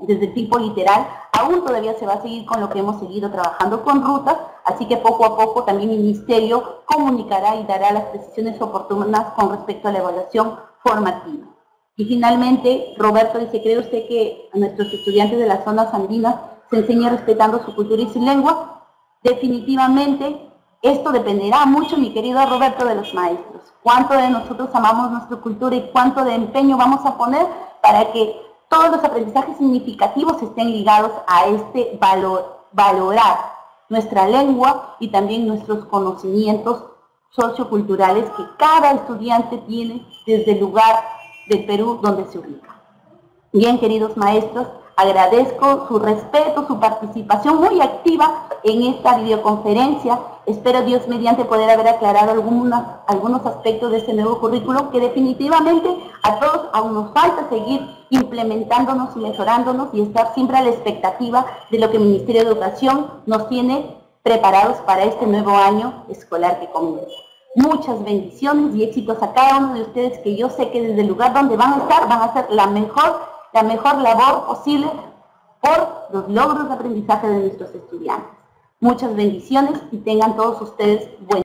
Speaker 1: desde el tipo literal. Aún todavía se va a seguir con lo que hemos seguido trabajando con rutas, así que poco a poco también el Ministerio comunicará y dará las precisiones oportunas con respecto a la evaluación formativa. Y finalmente, Roberto dice, ¿cree usted que a nuestros estudiantes de las zonas andinas se enseña respetando su cultura y su lengua? Definitivamente, esto dependerá mucho, mi querido Roberto, de los maestros. Cuánto de nosotros amamos nuestra cultura y cuánto de empeño vamos a poner para que todos los aprendizajes significativos estén ligados a este valorar nuestra lengua y también nuestros conocimientos socioculturales que cada estudiante tiene desde el lugar del Perú donde se ubica. Bien, queridos maestros, agradezco su respeto, su participación muy activa en esta videoconferencia. Espero, Dios mediante, poder haber aclarado algunos aspectos de este nuevo currículo que definitivamente a todos aún nos falta seguir implementándonos y mejorándonos y estar siempre a la expectativa de lo que el Ministerio de Educación nos tiene preparados para este nuevo año escolar que comienza. Muchas bendiciones y éxitos a cada uno de ustedes, que yo sé que desde el lugar donde van a estar van a hacer la mejor labor posible por los logros de aprendizaje de nuestros estudiantes. Muchas bendiciones y tengan todos ustedes buen